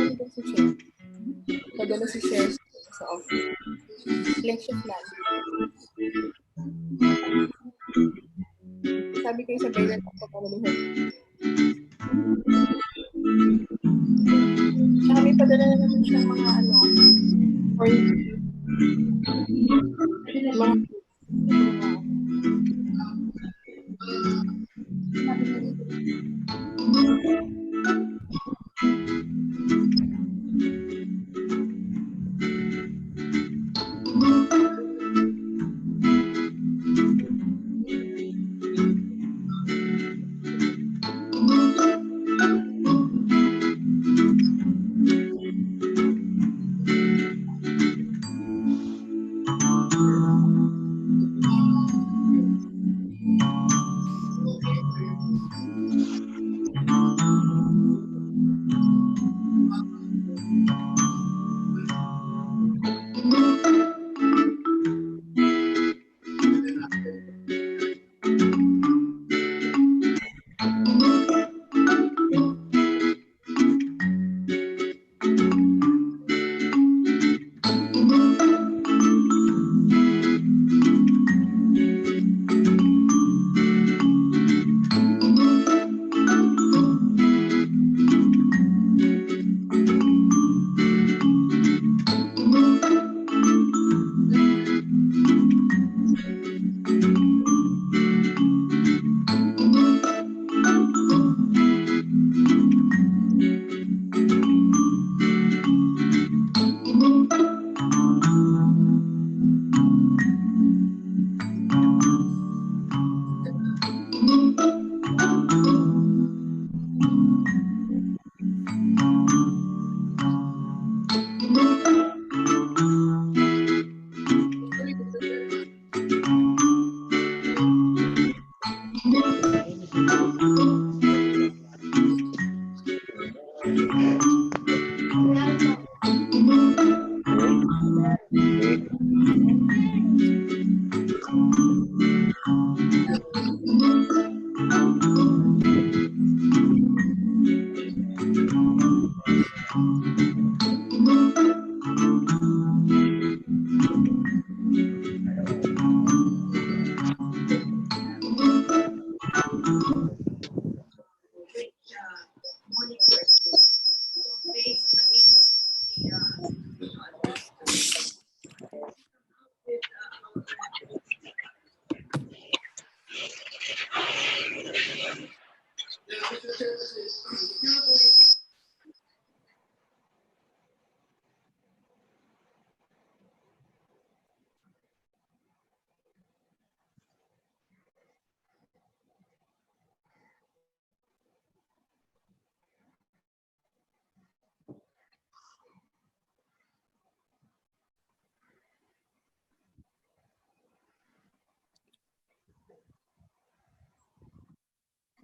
dito si Share. Padala si Share sa office. Lecture plan. Sabi ko sa bayan ako papalaluhan. Tsaka may padala na naman siya mga ano, or mga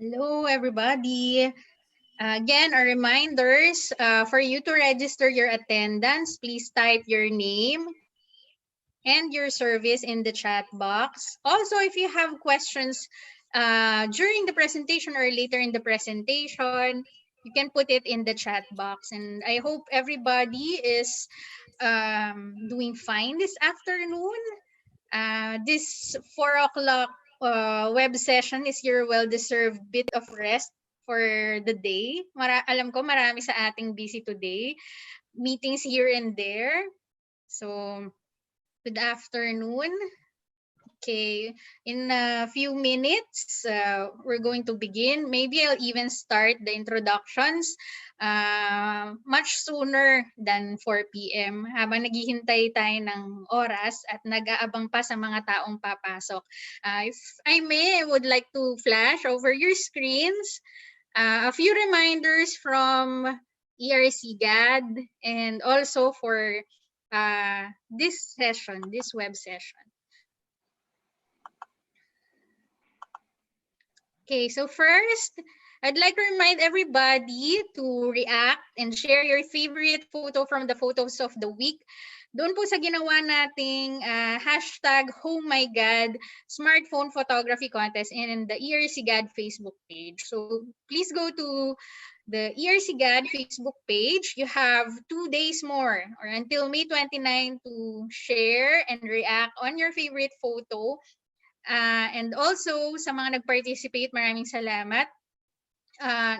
Hello, everybody. Again, a reminders for you to register your attendance. Please type your name and your service in the chat box. Also, if you have questions during the presentation or later in the presentation, you can put it in the chat box. And I hope everybody is doing fine this afternoon. This 4 o'clock web session is your well-deserved bit of rest for the day. Alam ko marami sa ating busy today. Meetings here and there. So, good afternoon. Okay, in a few minutes, we're going to begin. Maybe I'll even start the introductions much sooner than 4 p.m. habang naghihintay tayo ng oras at nag-aabang pa sa mga taong papasok. If I may, I would like to flash over your screens a few reminders from ERCGAD and also for this session, this web session. Okay, so first, I'd like to remind everybody to react and share your favorite photo from the photos of the week. Doon po sa ginawa nating hashtag Oh My God smartphone photography contest in the ERCGAD Facebook page. So please go to the ERCGAD Facebook page. You have 2 days more or until May 29 to share and react on your favorite photo. And also sa mga nag-participate, maraming salamat.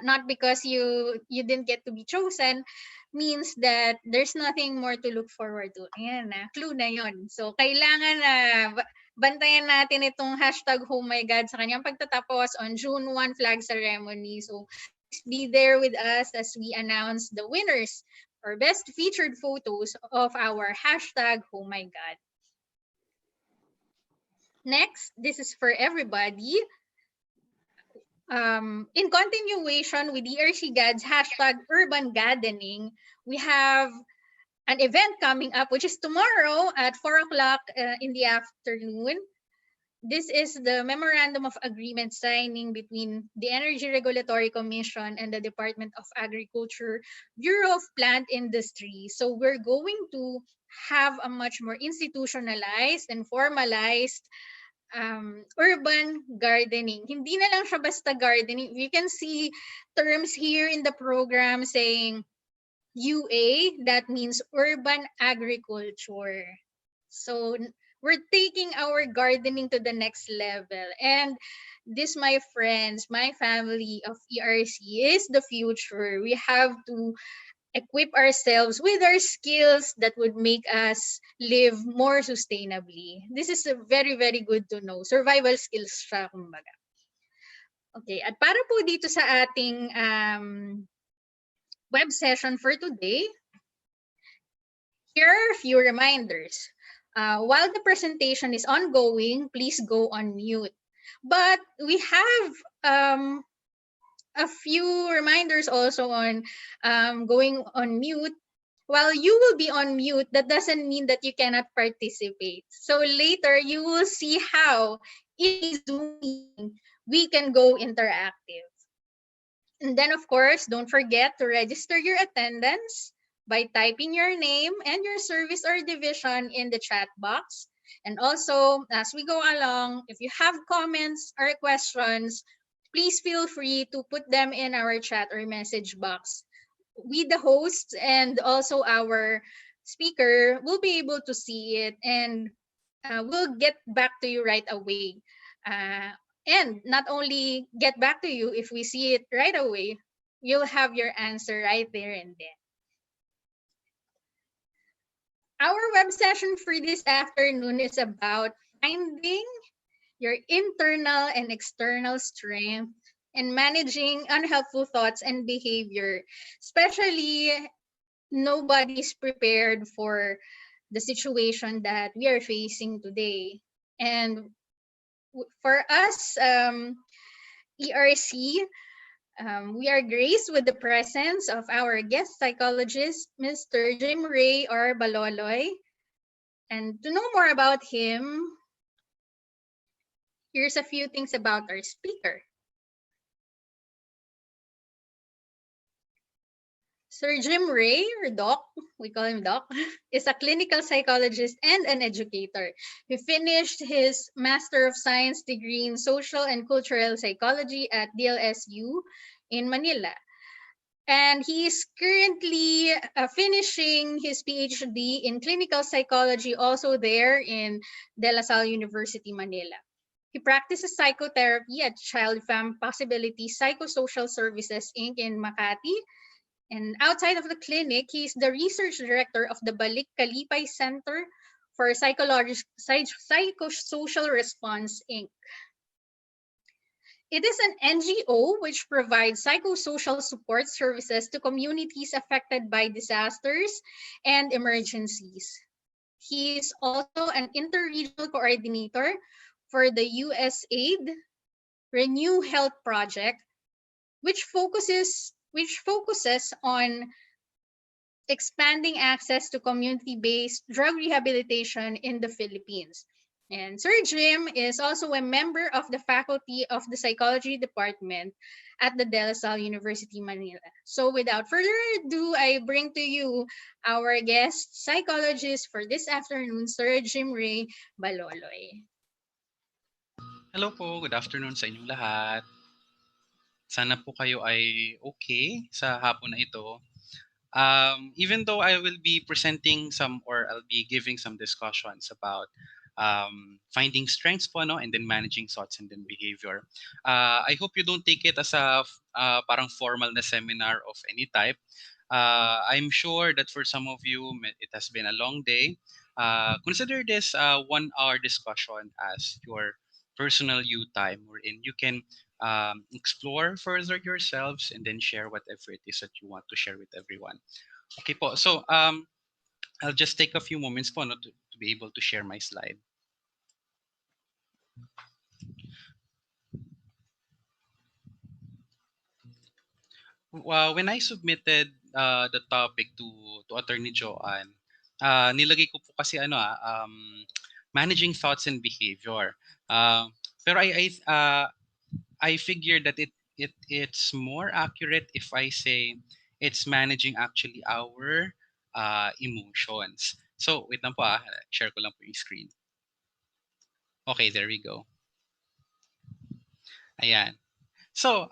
Not because you didn't get to be chosen means that there's nothing more to look forward to. Ayan na, clue na yon. So, kailangan na bantayan natin itong hashtag Oh My God sa kanyang pagtatapos on June 1 flag ceremony. So, please be there with us as we announce the winners or best featured photos of our hashtag Oh My God. Next, this is for everybody. In continuation with ERCGAD's hashtag urban gardening, we have an event coming up, which is tomorrow at 4 o'clock in the afternoon. This is the Memorandum of Agreement signing between the Energy Regulatory Commission and the Department of Agriculture, Bureau of Plant Industry. So we're going to have a much more institutionalized and formalized urban gardening. Hindi na lang siya basta gardening. You can see terms here in the program saying UA, that means urban agriculture. So we're taking our gardening to the next level. And this, my friends, my family of ERC is the future. We have to equip ourselves with our skills that would make us live more sustainably. This is a very, very good to know. Survival skills siya, kumbaga. Okay, at para po dito sa ating web session for today, here are a few reminders. While the presentation is ongoing, please go on mute. But we have a few reminders also on going on mute. While you will be on mute, that doesn't mean that you cannot participate. So later, you will see how in a Zoom meeting, we can go interactive. And then, of course, don't forget to register your attendance by typing your name and your service or division in the chat box. And also, as we go along, if you have comments or questions, please feel free to put them in our chat or message box. We, the hosts, and also our speaker will be able to see it, and we'll get back to you right away. And not only get back to you if we see it right away, you'll have your answer right there and then. Our web session for this afternoon is about finding your internal and external strength and managing unhelpful thoughts and behavior. Especially, nobody's prepared for the situation that we are facing today. And for us, ERC, we are graced with the presence of our guest psychologist, Mr. Jim Ray or Baloloy. And to know more about him, here's a few things about our speaker. Sir Jim Ray, or Doc, we call him Doc, is a clinical psychologist and an educator. He finished his Master of Science degree in Social and Cultural Psychology at DLSU in Manila. And he is currently finishing his PhD in clinical psychology also there in De La Salle University, Manila. He practices psychotherapy at Child Fam Possibility Psychosocial Services, Inc. in Makati. And outside of the clinic, he is the research director of the Balik Kalipay Center for Psychosocial Response, Inc. It is an NGO which provides psychosocial support services to communities affected by disasters and emergencies. He is also an interregional coordinator for the USAID Renew Health Project, which focuses on expanding access to community-based drug rehabilitation in the Philippines. And Sir Jim is also a member of the faculty of the psychology department at the De La Salle University, Manila. So without further ado, I bring to you our guest psychologist for this afternoon, Sir Jim Ray Baloloy. Hello po, good afternoon sa inyong lahat. Sana po kayo ay okay sa hapon na ito. Even though I will be presenting some or I'll be giving some discussions about finding strengths po, no, and then managing thoughts and then behavior. I hope you don't take it as a parang formal na seminar of any type. I'm sure that for some of you, it has been a long day. Consider this 1 hour discussion as your personal you time wherein you can explore further yourselves and then share whatever it is that you want to share with everyone. Okay po. So I'll just take a few moments po, no, to be able to share my slide. When I submitted the topic to Attorney Joanne, nilagay ko po kasi managing thoughts and behavior. Pero I figured that it's more accurate if I say it's managing actually our emotions. So wait lang po, share ko lang po yung screen. Okay, there we go. Ayan. So,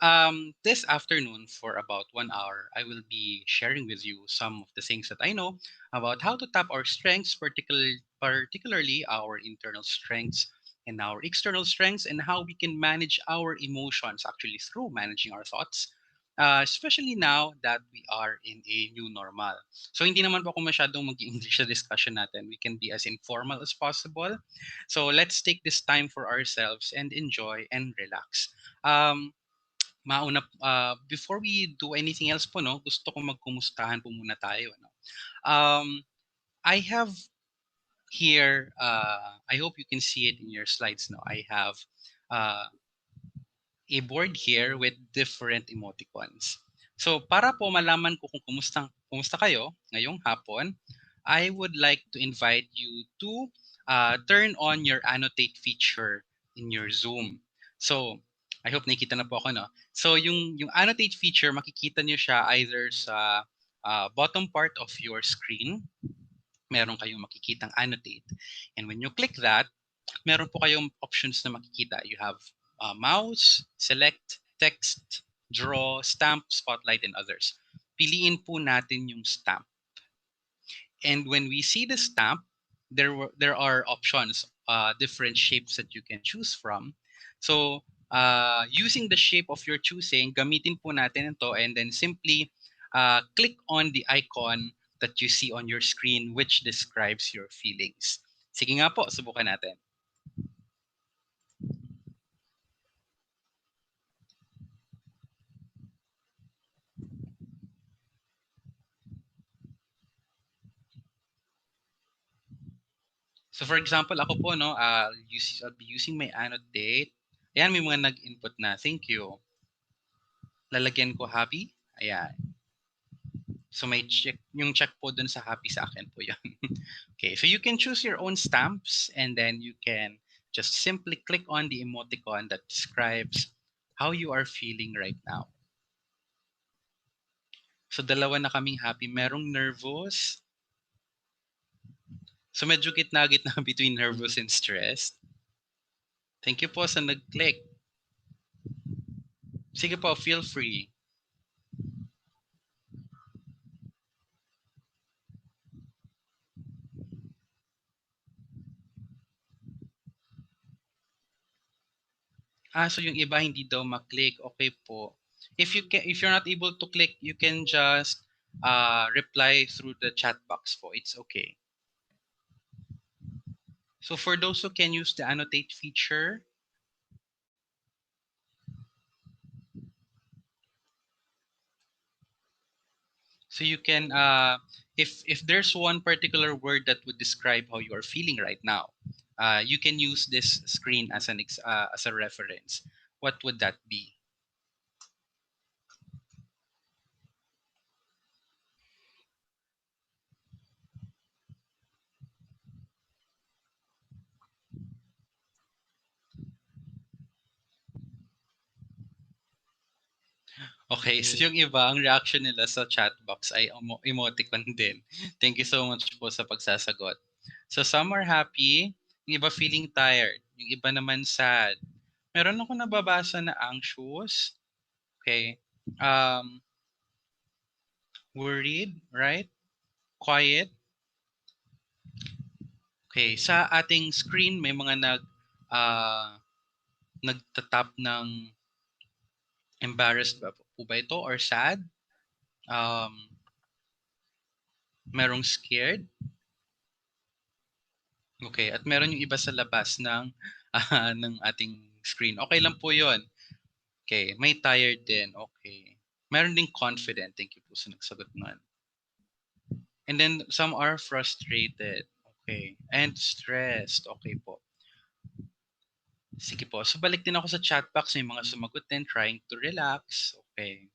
this afternoon, for about 1 hour, I will be sharing with you some of the things that I know about how to tap our strengths, particularly our internal strengths and our external strengths, and how we can manage our emotions actually through managing our thoughts, especially now that we are in a new normal. So, hindi naman po ako masyadong mag-English sa discussion natin. We can be as informal as possible. So, let's take this time for ourselves and enjoy and relax. Before we do anything else po, no, gusto ko magkumustahan po muna tayo, no. I have here, I hope you can see it in your slides, no. I have a board here with different emoticons. So para po malaman ko kung kumusta kayo ngayong hapon, I would like to invite you to turn on your annotate feature in your Zoom. So I hope nakikita na po ako, no? So yung annotate feature, makikita niyo siya either sa bottom part of your screen. Meron kayong makikitang annotate. And when you click that, meron po kayong options na makikita. You have mouse, select, text, draw, stamp, spotlight, and others. Piliin po natin yung stamp. And when we see the stamp, there are options, different shapes that you can choose from. So using the shape of your choosing, gamitin po natin ito and then simply click on the icon that you see on your screen which describes your feelings. Sige nga po, subukan natin. So for example, ako po, no, I'll be using my annotate. Ayan, may mga nag-input na. Thank you. Lalagyan ko happy. Ayan. So may check po dun sa happy sa akin po yan. Okay, so you can choose your own stamps and then you can just simply click on the emoticon that describes how you are feeling right now. So dalawa na kaming happy. Merong nervous. So medyo gitna-gitna between nervous and stressed. Thank you po sa nag-click. Sige po, feel free. So yung iba hindi daw ma-click. Okay po. If you're not able to click, you can just reply through the chat box po. It's okay. So for those who can use the annotate feature, so you can if there's one particular word that would describe how you are feeling right now, you can use this screen as as a reference. What would that be? Okay, so yung iba, ang reaction nila sa chat box ay emoticon din. Thank you so much po sa pagsasagot. So some are happy, yung iba feeling tired, yung iba naman sad. Meron ako nababasa na anxious, okay, um, worried, right? Quiet. Okay, sa ating screen may mga nagtatap ng embarrassed ba po ba ito or sad? Um, merong scared. Okay, at meron yung iba sa labas ng ng ating screen. Okay lang po 'yon. Okay, may tired din. Okay. Meron ding confident. Thank you po sa nagsagot nun. And then some are frustrated. Okay. And stressed. Okay po. Sige po. So balik din ako sa chat box. May mga sumagot din. Trying to relax. Okay.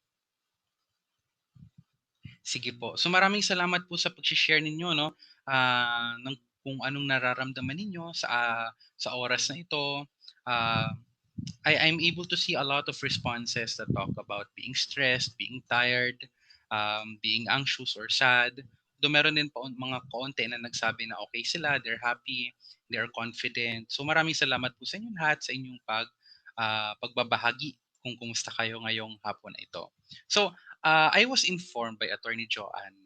Sige po. So maraming salamat po sa pag-share ninyo, no? Ng kung anong nararamdaman ninyo sa oras na ito. Uh, I'm able to see a lot of responses that talk about being stressed, being tired, being anxious or sad. Though meron din pa mga kaunti na nagsabi na okay sila, they're happy, they are confident. So maraming salamat po sa inyong lahat sa inyong pagbabahagi kung kumusta kayo ngayong hapon na ito. So I was informed by Attorney Joanne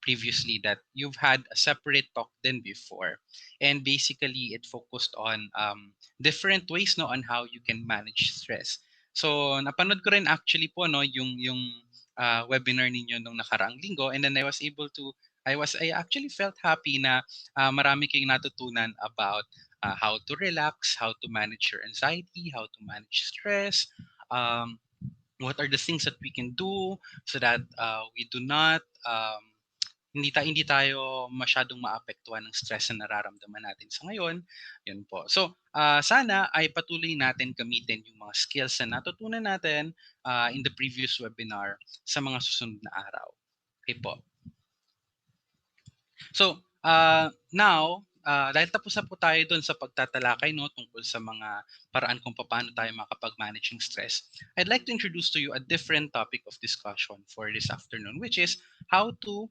previously that you've had a separate talk than before. And basically, it focused on different ways no on how you can manage stress. So napanood ko rin actually po no yung webinar ninyo nung nakaraang linggo, and then I actually felt happy na marami kayong natutunan about how to relax, how to manage your anxiety, how to manage stress, um, what are the things that we can do so that we do not hindi tayo masyadong maapektuhan ng stress na nararamdaman natin sa ngayon. Yun po. So, sana ay patuloy natin gamitin yung mga skills na natutunan natin in the previous webinar sa mga susunod na araw. Okay po. So, now, dahil tapos na po tayo doon sa pagtatalakay no, tungkol sa mga paraan kung paano tayo makapag-manage ng stress, I'd like to introduce to you a different topic of discussion for this afternoon, which is how to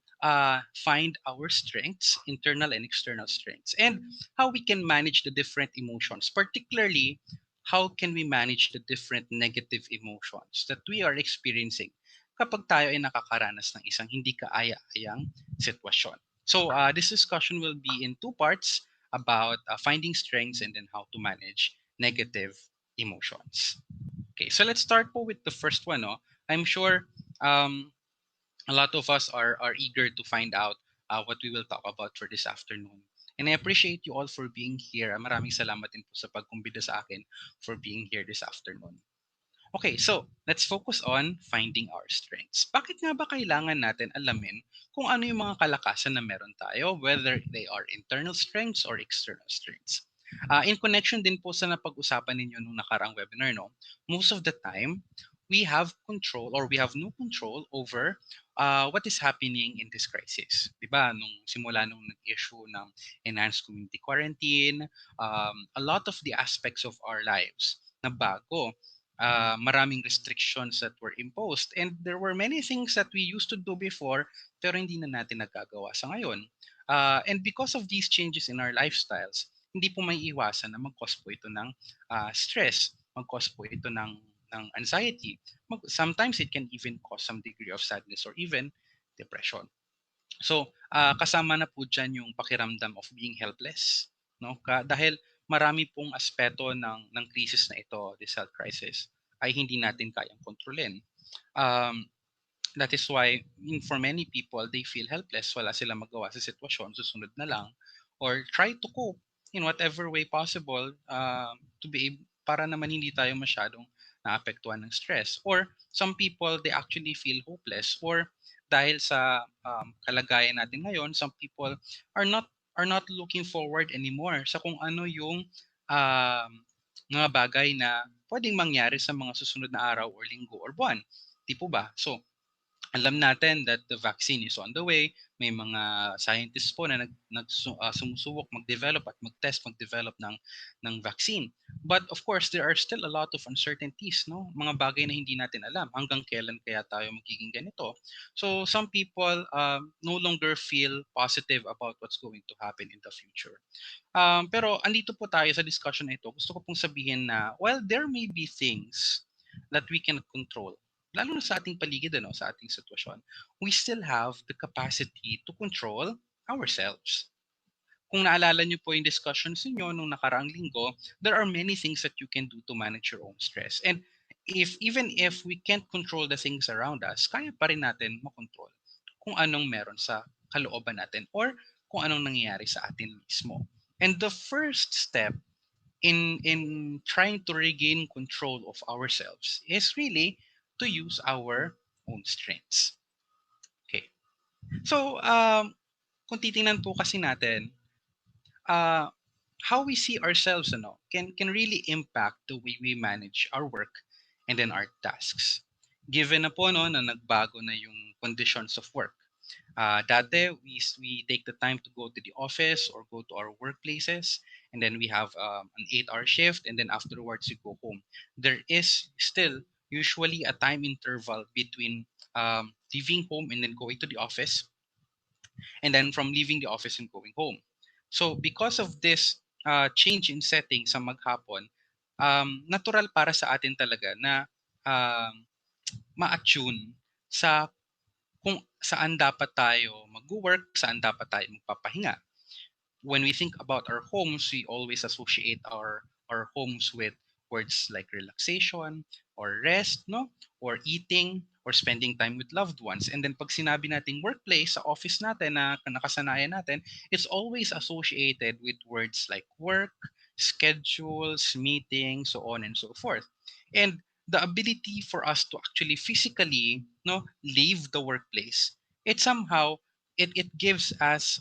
find our strengths, internal and external strengths, and how we can manage the different emotions, particularly how can we manage the different negative emotions that we are experiencing kapag tayo ay nakakaranas ng isang hindi kaaya-ayang sitwasyon. So this discussion will be in two parts about finding strengths and then how to manage negative emotions. Okay, so let's start po with the first one. No? I'm sure a lot of us are eager to find out what we will talk about for this afternoon. And I appreciate you all for being here. Maraming salamat din po sa pagkumbida sa akin for being here this afternoon. Okay, so let's focus on finding our strengths. Bakit nga ba kailangan natin alamin kung ano yung mga kalakasan na meron tayo, whether they are internal strengths or external strengths? In connection din po sa napag-usapan ninyo nung nakaraang webinar, no, most of the time, we have control or we have no control over what is happening in this crisis. Diba? Nung simula nung nag-issue ng enhanced community quarantine, a lot of the aspects of our lives na bago, maraming restrictions that were imposed, and there were many things that we used to do before pero hindi na natin nagagawa sa ngayon. And because of these changes in our lifestyles, hindi po may iwasan na mag-cause po ito ng stress, mag-cause po ito ng anxiety. Sometimes it can even cause some degree of sadness or even depression. So, kasama na po dyan yung pakiramdam of being helpless. No? Dahil marami pong aspeto ng crisis na ito, this health crisis, ay hindi natin kayang kontrolin. That is why for many people, they feel helpless, wala silang magawa sa sitwasyon, susunod na lang, or try to cope in whatever way possible to be able, para naman hindi tayo masyadong naapektuhan ng stress. Or some people, they actually feel hopeless, or dahil sa kalagayan natin ngayon, some people are not looking forward anymore sa kung ano yung mga bagay na pwedeng mangyari sa mga susunod na araw or linggo or buwan. Di po ba? So, alam natin that the vaccine is on the way. May mga scientists po na sumusubok mag-develop at mag-test, mag-develop ng vaccine. But of course, there are still a lot of uncertainties, no? Mga bagay na hindi natin alam. Hanggang kailan kaya tayo magiging ganito? So some people no longer feel positive about what's going to happen in the future. Pero andito po tayo sa discussion na ito. Gusto ko pong sabihin na while there may be things that we can control, lalo na sa ating paligid, ano, sa ating sitwasyon, we still have the capacity to control ourselves. Kung naalala niyo po yung discussions niyo nung nakaraang linggo, there are many things that you can do to manage your own stress. And even if we can't control the things around us, kaya pa rin natin makontrol kung anong meron sa kalooban natin or kung anong nangyayari sa atin mismo. And the first step in trying to regain control of ourselves is really to use our own strengths. Okay. So, kung titingnan po kasi natin, uh, how we see ourselves can really impact the way we manage our work and then our tasks. Given na po no, na nagbago na yung conditions of work. Dati, we take the time to go to the office or go to our workplaces, and then we have an 8-hour shift, and then afterwards you go home. There is still usually a time interval between leaving home and then going to the office, and then from leaving the office and going home. So because of this change in setting sa maghapon, natural para sa atin talaga na um, ma-attune sa kung saan dapat tayo mag-work, saan dapat tayo magpapahinga. When we think about our homes, we always associate our homes with words like relaxation or rest, no? Or eating or spending time with loved ones. And then pag sinabi nating workplace, sa office natin na nakasanayan natin, it's always associated with words like work, schedules, meetings, so on and so forth. And the ability for us to actually physically leave the workplace, it somehow it gives us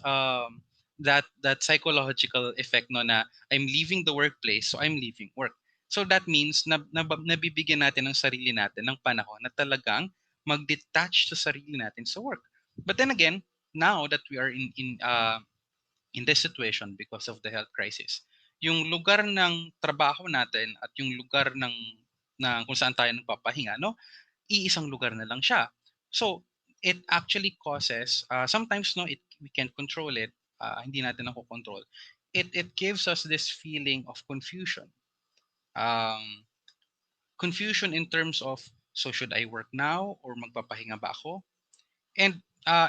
that psychological effect no na I'm leaving the workplace so I'm leaving work. So that means nabibigyan natin ng sarili natin ng panahon na talagang mag-detach sa sarili natin sa work. But then again, now that we are in this situation because of the health crisis, yung lugar ng trabaho natin at yung lugar ng kung saan tayo nagpapahinga, no, iisang lugar na lang siya. So, it actually causes, sometimes no, we can't control it, hindi natin nakokontrol. It gives us this feeling of confusion. Um, Confusion in terms of, so should I work now or magpapahinga ba ako? And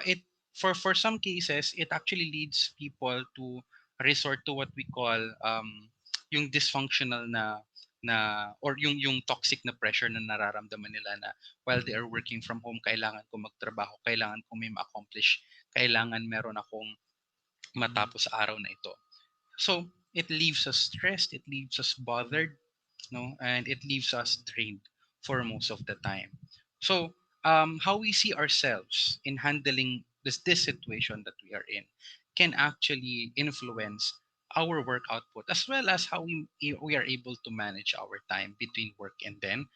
it for some cases, it actually leads people to resort to what we call yung dysfunctional or yung toxic na pressure na nararamdaman nila na while they are working from home, kailangan ko magtrabaho, kailangan ko may ma-accomplish, kailangan meron akong matapos sa araw na ito. So it leaves us stressed, it leaves us bothered, no, and it leaves us drained for most of the time. So how we see ourselves in handling this situation that we are in can actually influence our work output as well as how we are able to manage our time between work and then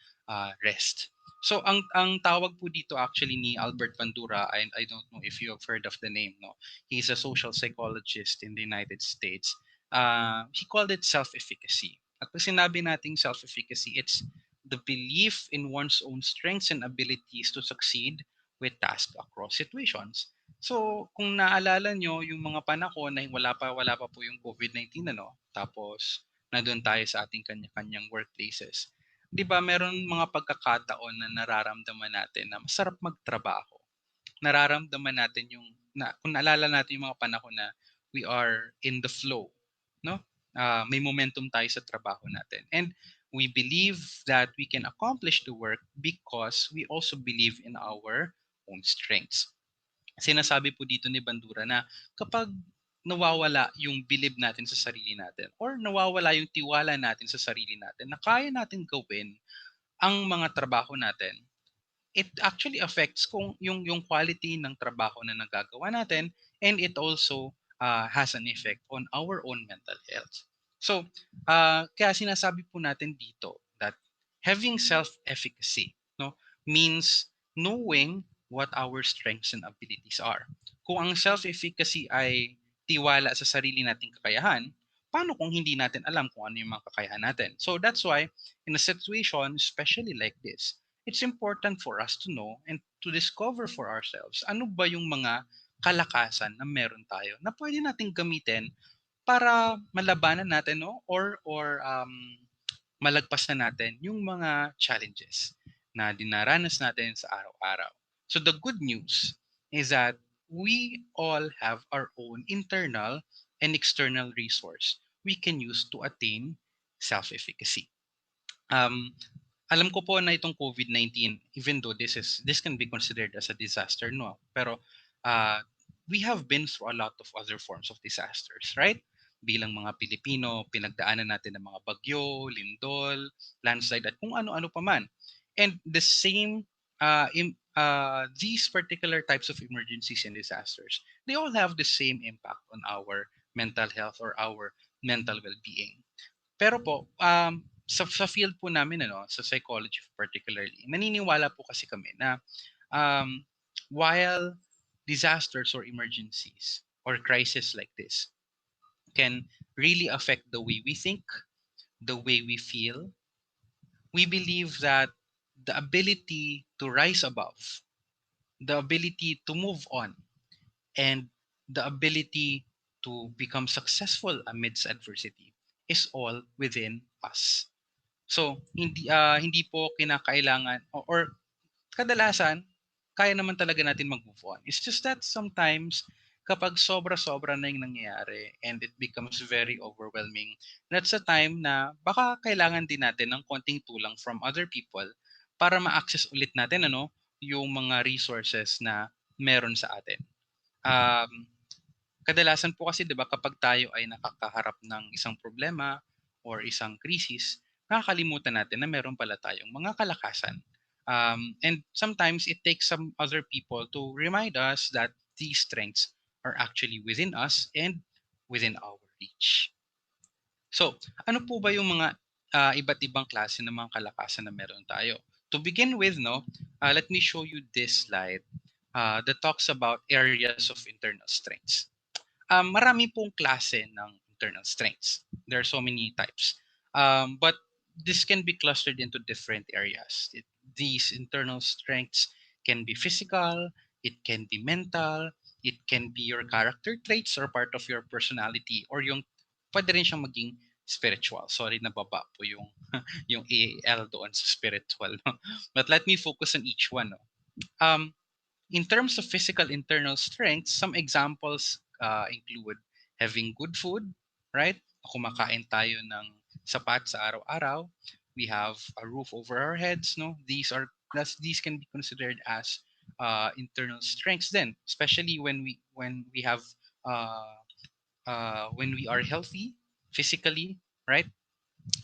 rest. So ang tawag po dito actually ni Albert Bandura, I don't know if you have heard of the name, no. He's a social psychologist in the United States. He called it self-efficacy. At pag sinabi nating self-efficacy, it's the belief in one's own strengths and abilities to succeed with tasks across situations. So, kung naalala nyo, yung mga panahon na wala pa po yung COVID-19, ano, tapos nandun tayo sa ating kanya-kanyang workplaces. Di ba, meron mga pagkakataon na nararamdaman natin na masarap magtrabaho. Nararamdaman natin kung naalala natin yung mga panahon na we are in the flow, no? May momentum tayo sa trabaho natin. And we believe that we can accomplish the work because we also believe in our own strengths. Sinasabi po dito ni Bandura na kapag nawawala yung believe natin sa sarili natin or nawawala yung tiwala natin sa sarili natin na kaya natin gawin ang mga trabaho natin, it actually affects kung yung quality ng trabaho na nagagawa natin, and it also has an effect on our own mental health. So, kaya sinasabi po natin dito that having self-efficacy, no, means knowing what our strengths and abilities are. Kung ang self-efficacy ay tiwala sa sarili nating kakayahan, paano kung hindi natin alam kung ano yung mga kakayahan natin? So that's why in a situation, especially like this, it's important for us to know and to discover for ourselves ano ba yung mga kalakasan na meron tayo na pwede nating gamitin para malabanan natin, no, or malagpasan natin yung mga challenges na dinaranas natin sa araw-araw. So the good news is that we all have our own internal and external resource we can use to attain self-efficacy. Um, Alam ko po na itong COVID-19, even though this can be considered as a disaster, no, pero uh, we have been through a lot of other forms of disasters, right? Bilang mga Pilipino, pinagdaanan natin ng mga bagyo, lindol, landslide, at kung ano-ano pa man. And the same, these particular types of emergencies and disasters, they all have the same impact on our mental health or our mental well-being. Pero po, sa field po namin, ano, sa psychology particularly, naniniwala po kasi kami na um, while disasters or emergencies or crises like this can really affect the way we think, the way we feel, we believe that the ability to rise above, the ability to move on, and the ability to become successful amidst adversity is all within us. So, hindi po kinakailangan or kadalasan kaya naman talaga natin mag-move on. It's just that sometimes kapag sobra-sobra na yung nangyayari and it becomes very overwhelming, that's a time na baka kailangan din natin ng konting tulang from other people para ma-access ulit natin yung mga resources na meron sa atin. Um, Kadalasan po kasi 'di ba kapag tayo ay nakakaharap ng isang problema or isang krisis, nakakalimutan natin na meron pala tayong mga kalakasan. And sometimes it takes some other people to remind us that these strengths are actually within us and within our reach. So, ano po ba yung mga iba't ibang klase ng mga kalakasan na meron tayo? To begin with, no, let me show you this slide that talks about areas of internal strengths. Marami pong klase ng internal strengths. There are so many types. But this can be clustered into different areas. These internal strengths can be physical, it can be mental, it can be your character traits or part of your personality, or yung pwede rin siyang maging spiritual. Sorry, nababa po yung yung AL doon sa spiritual. No? But let me focus on each one. No? Um, in terms of physical internal strength, some examples include having good food, right? Kumakain tayo ng sapat sa araw-araw. We have a roof over our heads, no? These can be considered as internal strengths then, especially when we have when we are healthy physically, right?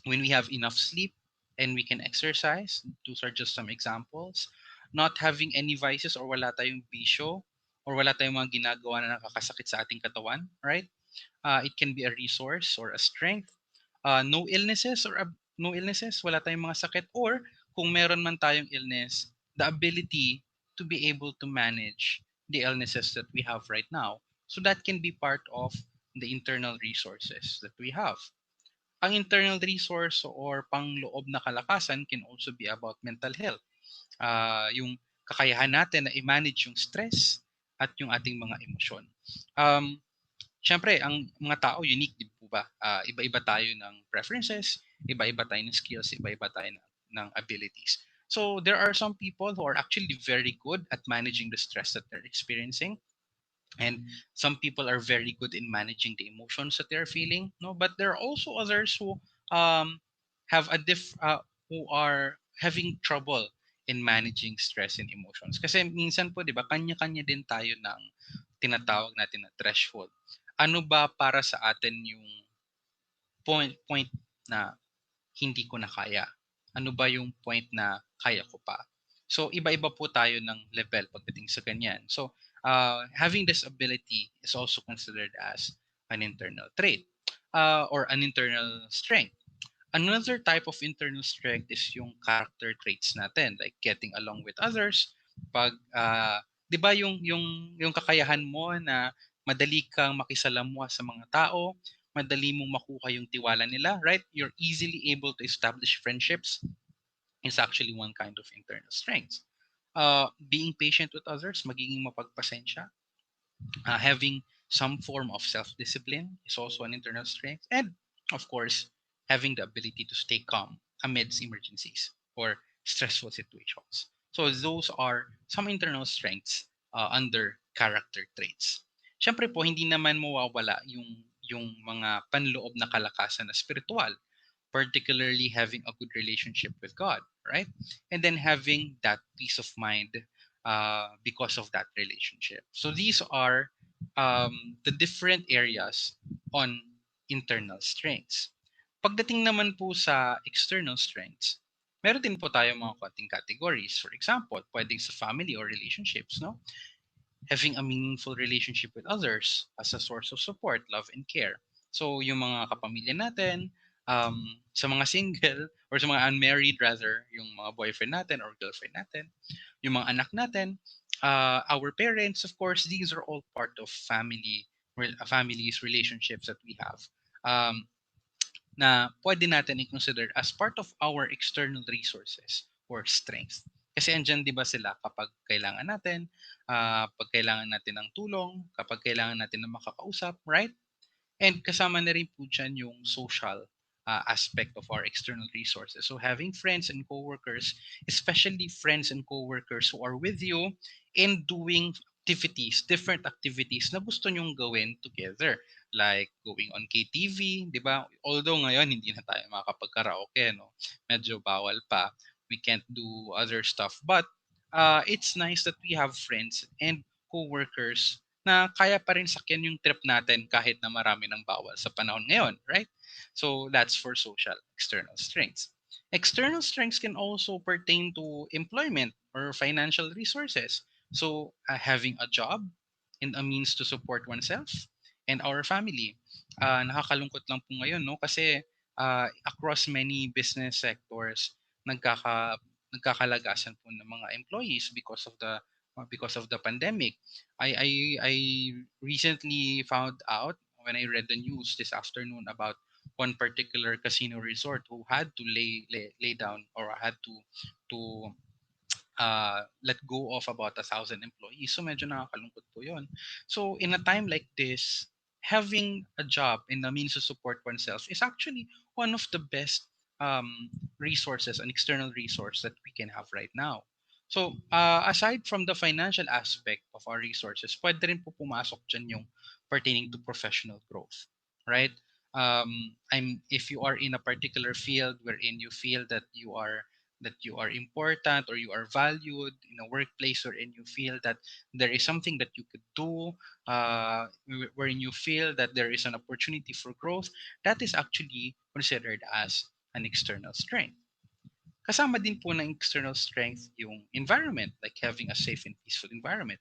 When we have enough sleep and we can exercise. Those are just some examples. Not having any vices or wala tayong bisyo or wala tayong mga ginagawa na nakakasakit sa ating katawan, right? It can be a resource or a strength. No illnesses no illnesses, wala tayong mga sakit, or kung meron man tayong illness, the ability to be able to manage the illnesses that we have right now. So that can be part of the internal resources that we have. Ang internal resource or pangloob na kalakasan can also be about mental health. Yung kakayahan natin na i-manage yung stress at yung ating mga emosyon. Um, Siyempre, ang mga tao unique, di po ba? Iba-iba tayo ng preferences, iba-iba tayo ng skills, iba-iba tayo ng abilities. So there are some people who are actually very good at managing the stress that they're experiencing, and some people are very good in managing the emotions that they're feeling, no, but there are also others who um have a who are having trouble in managing stress and emotions, kasi minsan po 'di ba kanya-kanya din tayo ng tinatawag natin na threshold. Ano ba para sa atin yung point na hindi ko na kaya? Ano ba yung point na kaya ko pa? So, iba-iba po tayo ng level pagdating sa ganyan. So, having this ability is also considered as an internal trait or an internal strength. Another type of internal strength is yung character traits natin, like getting along with others, Pag 'di ba yung kakayahan mo na madali kang makisalamuha sa mga tao, madali mong makuha yung tiwala nila, right? You're easily able to establish friendships is actually one kind of internal strength. Being patient with others, magiging mapagpasensya, having some form of self-discipline is also an internal strength, and of course, having the ability to stay calm amidst emergencies or stressful situations. So those are some internal strengths under character traits. Siyempre po, hindi naman mawawala yung mga panloob na kalakasan na spiritual, particularly having a good relationship with God, right? And then having that peace of mind because of that relationship. So these are the different areas on internal strengths. Pagdating naman po sa external strengths, meron din po tayo mga konting categories. For example, pwedeng sa family or relationships, no? Having a meaningful relationship with others as a source of support, love, and care. So yung mga kapamilya natin, sa mga single or sa mga unmarried rather, yung mga boyfriend natin or girlfriend natin, yung mga anak natin, our parents, of course, these are all part of families, relationships that we have. Na pwede natin i-consider as part of our external resources or strengths. Kasi andyan 'di ba sila kapag kailangan natin, pag kailangan natin ng tulong, kapag kailangan natin ng makakausap, right? And kasama na rin po dyan yung social aspect of our external resources. So having friends and coworkers, especially friends and coworkers who are with you in doing activities, different activities na gusto nyong gawin together. Like going on KTV, di ba? Although ngayon hindi na tayo makakapag-karaoke, no? Medyo bawal pa. We can't do other stuff. But it's nice that we have friends and coworkers na kaya pa rin sakyan yung trip natin kahit na marami ng bawal sa panahon ngayon, right? So that's for social external strengths. External strengths can also pertain to employment or financial resources. So having a job and a means to support oneself and our family. Nakakalungkot lang po ngayon, no? Kasi across many business sectors, nagkakalagasan po ng mga employees because of the pandemic. I recently found out when I read the news this afternoon about one particular casino resort who had to lay down or had to let go of about 1,000 employees. So medyo nakakalungkot po yun. So in a time like this, having a job and a means to support oneself is actually one of the best resources, an external resource that we can have right now. So aside from the financial aspect of our resources, pwede rin po pumasok dyan yung pertaining to professional growth, right? If you are in a particular field wherein you feel that you are important or you are valued in a workplace wherein you feel that there is something that you could do, wherein you feel that there is an opportunity for growth, that is actually considered as an external strength. Kasama din po ng external strength yung environment, like having a safe and peaceful environment.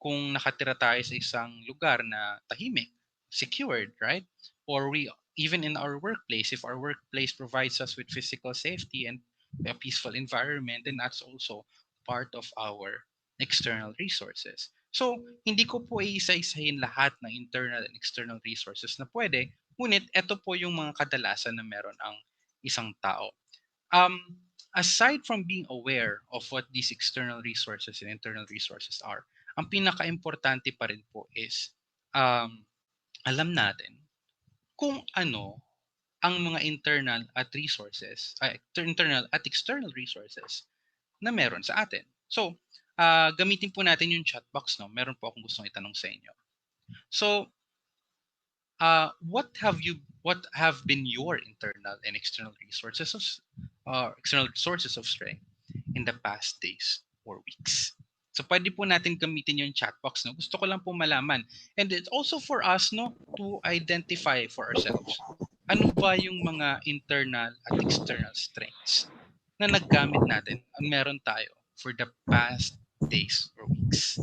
Kung nakatira tayo sa isang lugar na tahimik, secured, right? Or we even in our workplace, if our workplace provides us with physical safety and a peaceful environment, then that's also part of our external resources. So, hindi ko po iisa-isahin lahat ng internal and external resources na pwede, ngunit ito po yung mga kadalasan na meron ang isang tao. Aside from being aware of what these external resources and internal resources are, ang pinaka-importante pa rin po is alam natin kung ano ang mga internal at external resources na meron sa atin. So, gamitin po natin yung chat box, no? Meron po akong gustong itanong sa inyo. So, what have been your internal and external sources of strength in the past days or weeks? So pwede po natin gamitin yung chat box, no? Gusto ko lang po malaman. And it's also for us, no, to identify for ourselves. Ano ba yung mga internal at external strengths na naggamit natin, ang meron tayo for the past days or weeks?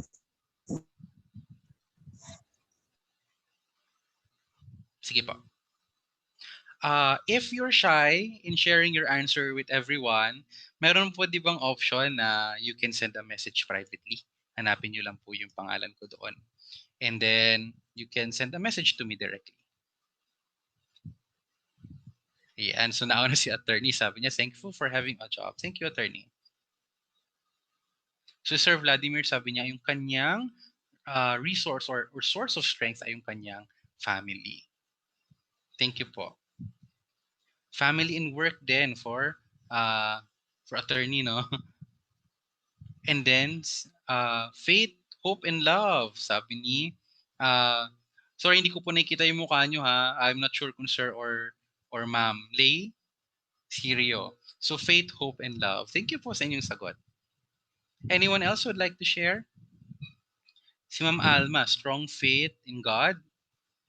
Sige po. If you're shy in sharing your answer with everyone, meron po di bang option na you can send a message privately. Hanapin nyo lang po yung pangalan ko doon. And then, you can send a message to me directly. Ayan, so nauna si attorney. Sabi niya, thankful for having a job. Thank you, attorney. So Sir Vladimir, sabi niya, yung kanyang resource or source of strength ay yung kanyang family. Thank you po. Family and work din for attorney, no? And then, faith, hope, and love, sabi ni, sorry, hindi ko po nakikita yung mukha nyo ha. I'm not sure kung sir or ma'am. Lay, Sirio. So, faith, hope, and love. Thank you po sa inyong sagot. Anyone else would like to share? Si Ma'am Alma, strong faith in God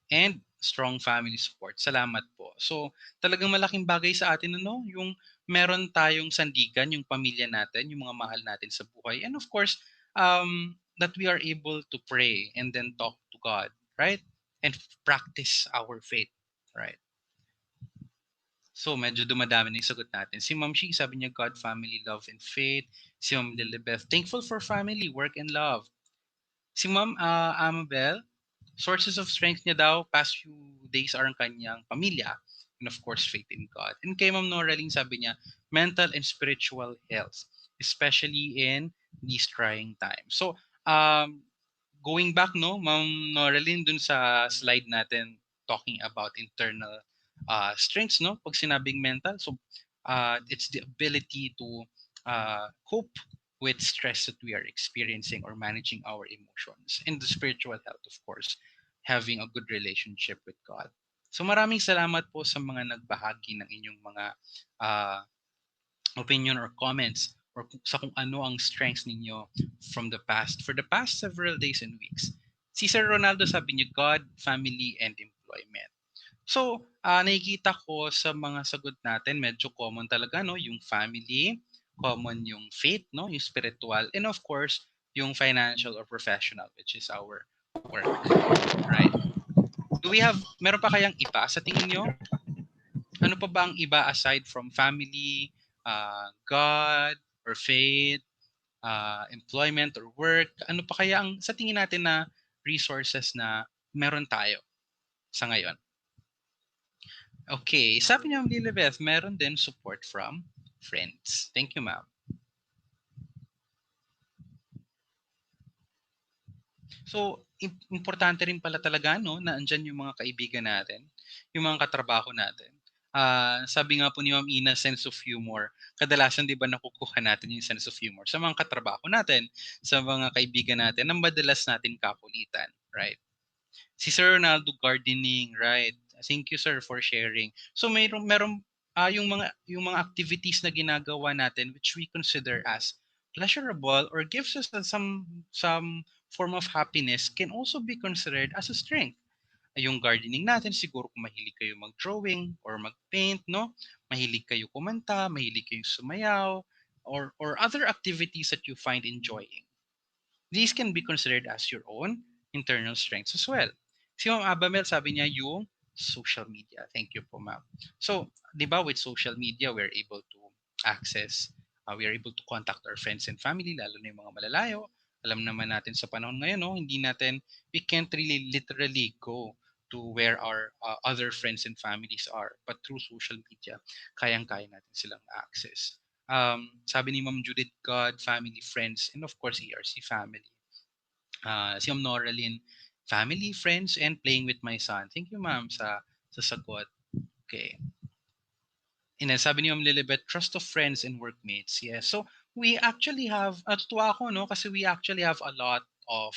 and strong family support. Salamat po. So, talagang malaking bagay sa atin yung meron tayong sandigan, yung pamilya natin, yung mga mahal natin sa buhay. And of course, that we are able to pray and then talk to God, right? And practice our faith, right? So, medyo dumadami na yung sagot natin. Si Ma'am Shi, sabi niya, God, family, love, and faith. Si Ma'am Lilibeth, thankful for family, work, and love. Si Ma'am Amabel, sources of strength niya daw, past few days are ang kanyang pamilya. And of course, faith in God. And kay Ma'am Noraline, sabi niya, mental and spiritual health, especially in these trying times. So, going back, no, Ma'am Noraline, dun sa slide natin, talking about internal strengths, no? Pag sinabing mental, so it's the ability to cope with stress that we are experiencing or managing our emotions. And the spiritual health, of course, having a good relationship with God. So maraming salamat po sa mga nagbahagi ng inyong mga uh, opinion or comments or sa kung ano ang strengths ninyo from the past for the past several days and weeks. Si Sir Ronaldo sabi niya, God, family, and employment. So, nakikita ko sa mga sagot natin, medyo common talaga, no? Yung family, common yung faith, no? Yung spiritual, and of course, yung financial or professional, which is our work, right? Meron pa kayang iba sa tingin nyo? Ano pa ba ang iba aside from family, God, or faith, employment, or work? Ano pa kaya ang sa tingin natin na resources na meron tayo sa ngayon? Okay, sabi niyo, Lilibeth, meron din support from friends. Thank you, ma'am. So, importante rin pala talaga, no, na andyan yung mga kaibigan natin, yung mga katrabaho natin. Sabi nga po ni Ma'am Ina, sense of humor. Kadalasan, di ba, nakukuha natin yung sense of humor sa mga katrabaho natin, sa mga kaibigan natin, ang madalas natin kakulitan, right? Si Sir Ronaldo, gardening, right? Thank you, sir, for sharing. So meron yung mga activities na ginagawa natin which we consider as pleasurable or gives us some form of happiness can also be considered as a strength. Yung gardening natin, siguro kung mahilig kayo mag-drawing or mag-paint, no? Mahilig kayo kumanta, mahilig kayo sumayaw, or other activities that you find enjoying. These can be considered as your own internal strengths as well. Si Ma'am Abamel, sabi niya yung social media. Thank you po, Ma'am. So, di ba, with social media, we're able to access, we are able to contact our friends and family, lalo na yung mga malalayo. Alam naman natin sa panahon ngayon, no, we can't really literally go to where our other friends and families are. But through social media, kayang-kaya natin silang access. Sabi ni Ma'am Judith, God, family, friends, and of course, ERC family. Si Ma'am Noraline, family, friends, and playing with my son. Thank you, ma'am, sa sagot. Okay. And then sabi ni Ma'am Lilibet, trust of friends and workmates. Yes. So, we actually have, natutuwa ako, no? Kasi we actually have a lot of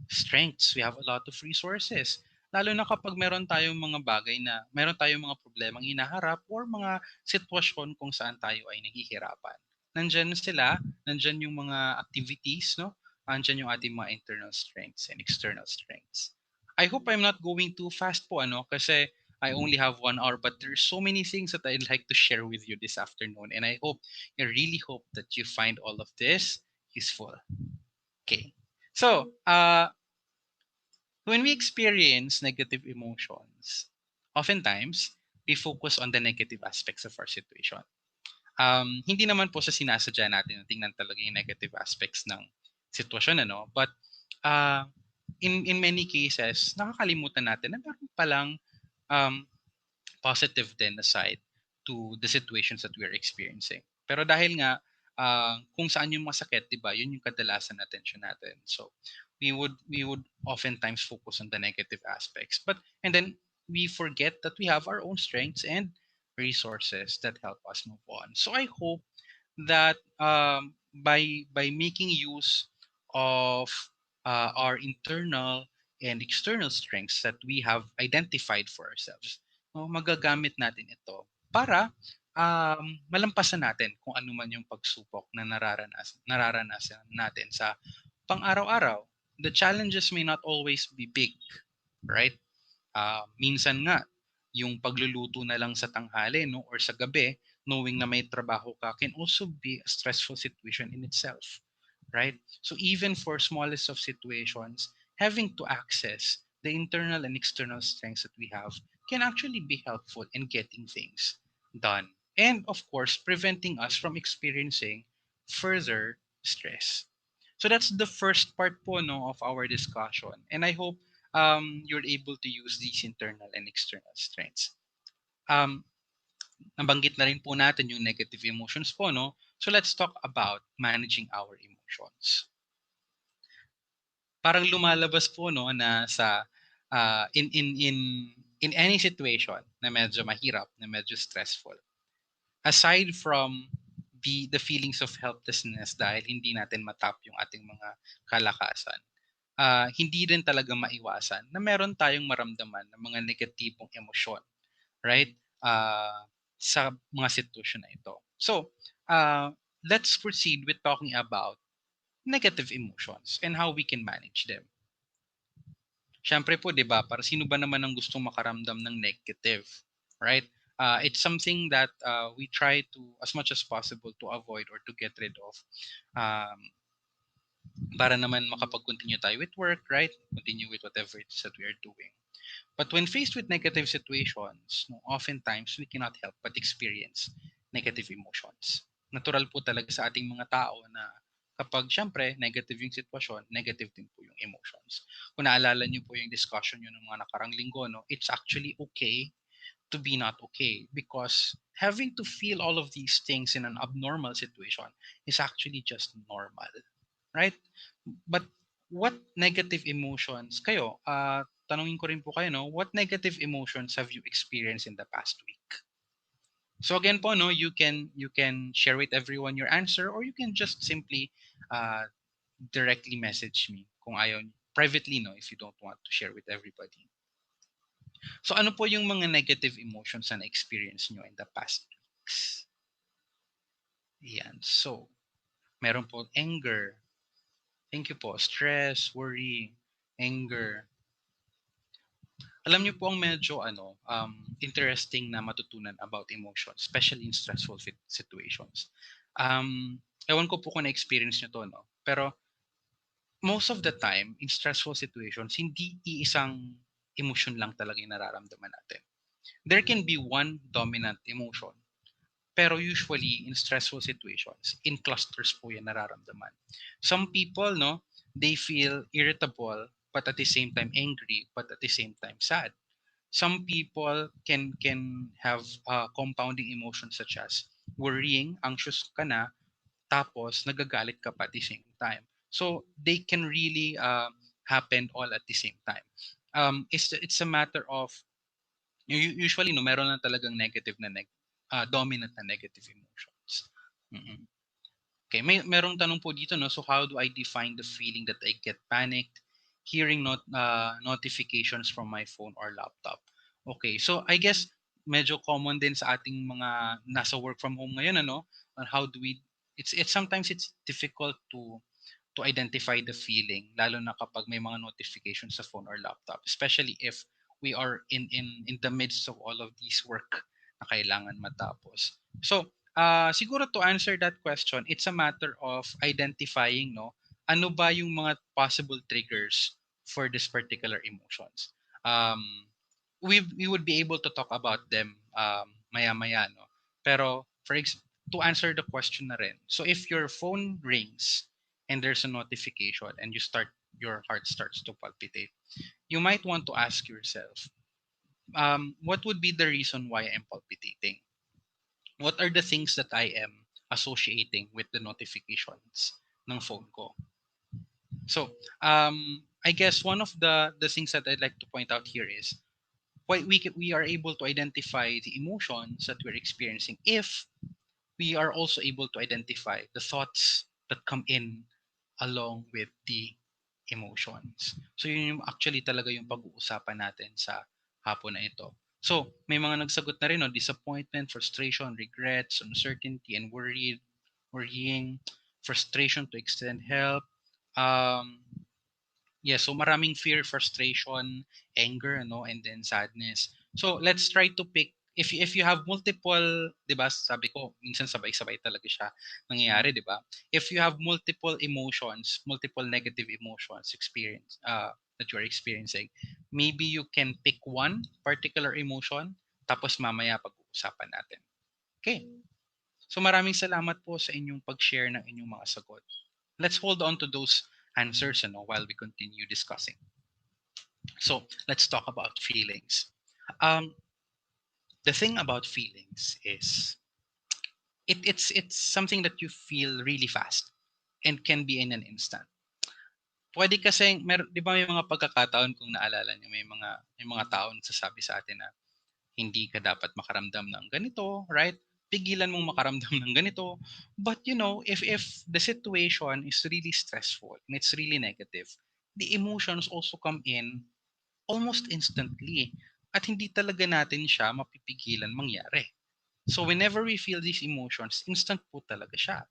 strengths. We have a lot of resources. Lalo na kapag meron tayong mga bagay na, meron tayong mga problemang hinaharap or mga sitwasyon kung saan tayo ay nahihirapan. Nandyan sila, nandyan yung mga activities, no? Nandyan yung ating mga internal strengths and external strengths. I hope I'm not going too fast po, ano? Kasi I only have 1 hour, but there's so many things that I'd like to share with you this afternoon. And I really hope that you find all of this useful. Okay. So, when we experience negative emotions, oftentimes, we focus on the negative aspects of our situation. Hindi naman po sa sinasadya natin na tingnan talaga yung negative aspects ng sitwasyon, ano? But in many cases, nakakalimutan natin na meron palang um, positive din aside to the situations that we're experiencing. Pero dahil nga, kung saan yung masakit, di ba, yun yung kadalasan na attention natin. So, we would oftentimes focus on the negative aspects. And then, we forget that we have our own strengths and resources that help us move on. So, I hope that by making use of our internal and external strengths that we have identified for ourselves, no, magagamit natin ito para malampasan natin kung ano man yung pagsubok na nararanasan natin sa pang-araw-araw. The challenges may not always be big, right? Minsan nga, yung pagluluto na lang sa tanghali, no, or sa gabi, knowing na may trabaho ka, can also be a stressful situation in itself, right? So even for smallest of situations, having to access the internal and external strengths that we have can actually be helpful in getting things done. And of course, preventing us from experiencing further stress. So that's the first part po, no, of our discussion. And I hope you're able to use these internal and external strengths. Um, Nabanggit na rin po natin yung negative emotions po, no? So let's talk about managing our emotions. Parang lumalabas po, no, na sa in any situation na medyo mahirap, na medyo stressful, aside from the feelings of helplessness dahil hindi natin matap yung ating mga kalakasan, hindi rin talaga maiwasan na meron tayong maramdaman ng mga negatibong emosyon, right? Sa mga sitwasyon na ito. So, let's proceed with talking about negative emotions and how we can manage them. Siyempre po, di ba, para sino ba naman ang gustong makaramdam ng negative, right? It's something that we try to, as much as possible, to avoid or to get rid of. Para naman makapag-continue tayo with work, right? Continue with whatever it is that we are doing. But when faced with negative situations, no, oftentimes we cannot help but experience negative emotions. Natural po talaga sa ating mga tao na kapag syempre negative yung sitwasyon, negative din po yung emotions. Kung naalala niyo po yung discussion nyo ng mga nakarang linggo, no, it's actually okay to be not okay because having to feel all of these things in an abnormal situation is actually just normal, right? But what negative emotions kayo? Tanungin ko rin po kayo, no? What negative emotions have you experienced in the past week? So again po, no, you can share with everyone your answer or you can just simply directly message me kung ayaw privately, no, if you don't want to share with everybody. So ano po yung mga negative emotions na na-experience nyo in the past weeks? Yan. So, meron po anger. Thank you po. Stress, worry, anger. Alam niyo po ang medyo interesting na matutunan about emotions, especially in stressful situations. Ewan ko po kung na-experience niyo to, no? Pero most of the time, in stressful situations, hindi iisang emotion lang talaga yung nararamdaman natin. There can be one dominant emotion. Pero usually, in stressful situations, in clusters po yan nararamdaman. Some people, no, they feel irritable, but at the same time angry, but at the same time sad. Some people can have compounding emotions such as worrying, anxious ka na, tapos nagagalit ka pa at the same time. So they can really happen all at the same time. It's a matter of usually no meron na talagang negative na dominant na negative emotions. Mm-mm. Okay, merong tanong po dito, no? So how do I define the feeling that I get panicked hearing notifications from my phone or laptop? Okay, so I guess medyo common din sa ating mga nasa work from home ngayon, ano? On how do we it's sometimes it's difficult to identify the feeling lalo na kapag may mga notifications sa phone or laptop, especially if we are in the midst of all of these work na kailangan matapos. So siguro to answer that question, it's a matter of identifying, no, ano ba yung mga possible triggers for this particular emotions. We would be able to talk about them maya-maya, no? Pero to answer the question na rin, so if your phone rings and there's a notification and your heart starts to palpitate, you might want to ask yourself, what would be the reason why I'm palpitating? What are the things that I am associating with the notifications ng phone ko? So, I guess one of the things that I'd like to point out here is why we are able to identify the emotions that we're experiencing if we are also able to identify the thoughts that come in along with the emotions. So yun yung actually talaga yung pag-uusapan natin sa hapon na ito. So may mga nagsagot na rin, no? Disappointment, frustration, regrets, uncertainty, and worrying, frustration to extend help, um, yeah, so maraming fear, frustration, anger, no, and then sadness. So let's try to pick if you have multiple, 'di ba? Sabi ko, minsan sabay-sabay talaga siya nangyayari, 'di ba? If you have multiple emotions, multiple negative emotions that you are experiencing, maybe you can pick one particular emotion tapos mamaya pag-uusapan natin. Okay. So maraming salamat po sa inyong pag-share ng inyong mga sagot. Let's hold on to those answers, while we continue discussing. So let's talk about feelings. Um, the thing about feelings is it's something that you feel really fast and can be in an instant. Pwede kasi, di ba may mga pagkakataon kung naalala niyo, may mga tao nagsasabi sa atin na hindi ka dapat makaramdam ng ganito, right? Pigilan mong makaramdam ng ganito. But if the situation is really stressful and it's really negative, the emotions also come in almost instantly. At hindi talaga natin siya mapipigilan mangyari. So whenever we feel these emotions, instant po talaga siya.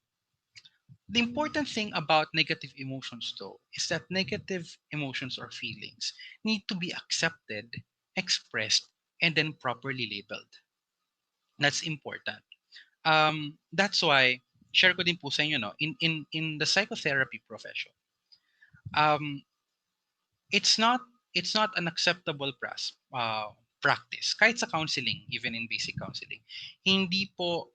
The important thing about negative emotions, though, is that negative emotions or feelings need to be accepted, expressed, and then properly labeled. That's important. That's why, share ko din po sa inyo, no, in the psychotherapy profession, um, it's not it's not an acceptable practice. Kahit sa counseling, even in basic counseling, hindi po,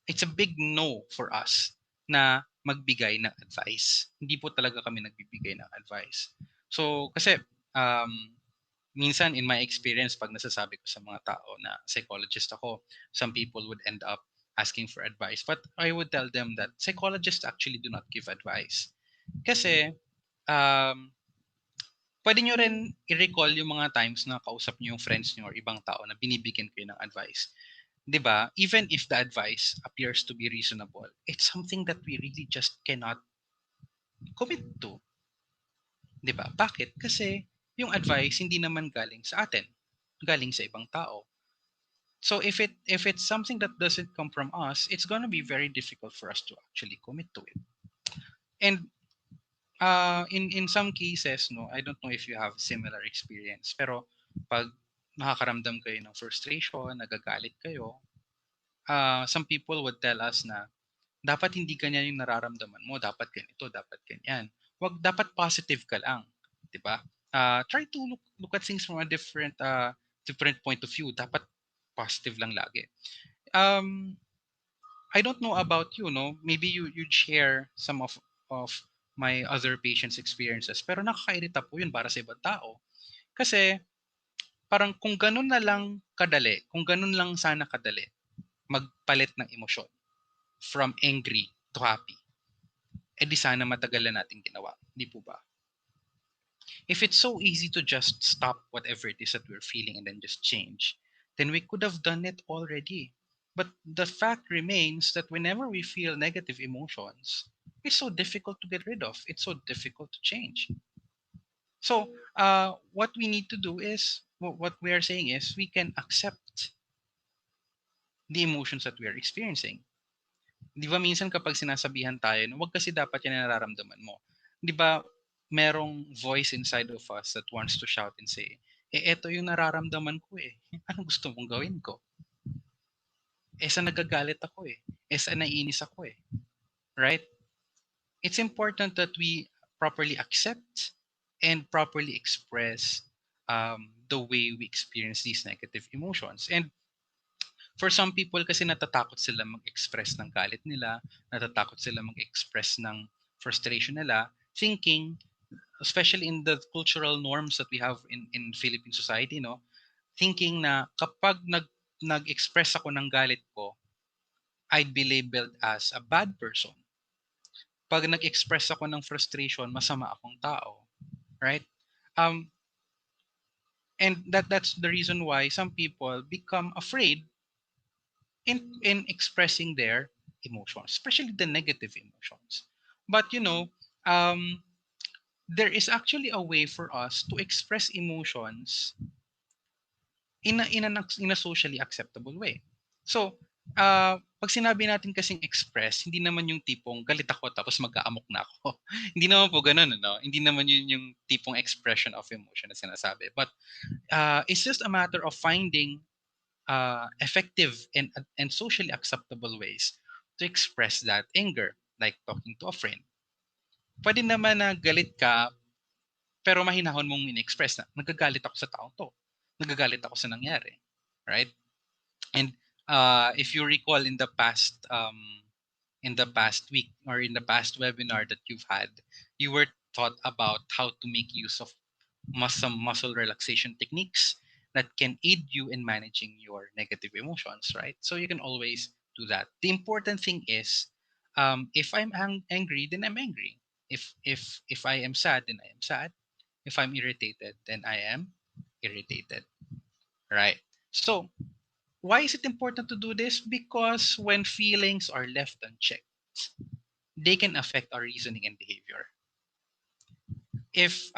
it's a big no for us na magbigay ng advice. Hindi po talaga kami nagbibigay ng advice. So, kasi minsan in my experience, pag nasasabi ko sa mga tao na psychologist ako, some people would end up asking for advice. But I would tell them that psychologists actually do not give advice. Kasi, um, pwede nyo rin i-recall yung mga times na kausap nyo yung friends nyo or ibang tao na binibigyan kayo ng advice. 'Di ba? Even if the advice appears to be reasonable, it's something that we really just cannot commit to. 'Di ba? Bakit? Kasi yung advice hindi naman galing sa atin, galing sa ibang tao. So if it's something that doesn't come from us, it's gonna be very difficult for us to actually commit to it. And in some cases, no, I don't know if you have similar experience, pero pag nakakaramdam kayo ng frustration, nagagalit kayo, some people would tell us na dapat hindi ganyan yung nararamdaman mo, dapat ganito, dapat ganyan. Dapat positive ka lang, 'di ba? Try to look at things from a different point of view. Dapat positive lang lagi. I don't know about you, no? Maybe you'd share some of my other patients' experiences, pero nakakairita po yun para sa ibang tao. Kasi parang kung ganun na lang kadali, kung ganun lang sana kadali, magpalit ng emosyon from angry to happy, di sana matagal na natin ginawa. Di po ba? If it's so easy to just stop whatever it is that we're feeling and then just change, then we could have done it already. But the fact remains that whenever we feel negative emotions, it's so difficult to get rid of. It's so difficult to change. So, what we need to do is, what we are saying is, we can accept the emotions that we are experiencing. Di ba minsan kapag sinasabihan tayo, wag kasi dapat yan nararamdaman mo. Di ba merong voice inside of us that wants to shout and say, eto yung nararamdaman ko eh. Anong gusto mong gawin ko? Sa nagagalit ako eh. Sa naiinis ako eh. Right? It's important that we properly accept and properly express the way we experience these negative emotions. And For some people kasi natatakot sila mag-express ng galit nila, natatakot sila mag-express ng frustration nila, thinking, especially in the cultural norms that we have in Philippine society, no, thinking na kapag nag-express ako ng galit ko, I'd be labeled as a bad person. Pag nag-express ako ng frustration, masama akong tao, right? Um, and that's the reason why some people become afraid in expressing their emotions, especially the negative emotions. But um, there is actually a way for us to express emotions in a socially acceptable way. So, pag sinabi natin kasing express, hindi naman yung tipong galit ako tapos mag-aamok na ako. Hindi naman po ganun, no? Hindi naman yun yung tipong expression of emotion na sinasabi. But it's just a matter of finding effective and socially acceptable ways to express that anger, like talking to a friend. Pwede naman na galit ka, pero mahinahon mong in-express na, nagagalit ako sa taong to. Nagagalit ako sa nangyari. Right? And if you recall in the past week or in the past webinar that you've had, you were taught about how to make use of some muscle relaxation techniques that can aid you in managing your negative emotions, right? So you can always do that. The important thing is, if I'm angry, then I'm angry. If I am sad, then I am sad. If I'm irritated, then I am irritated, right? So why is it important to do this? Because when feelings are left unchecked, they can affect our reasoning and behavior. If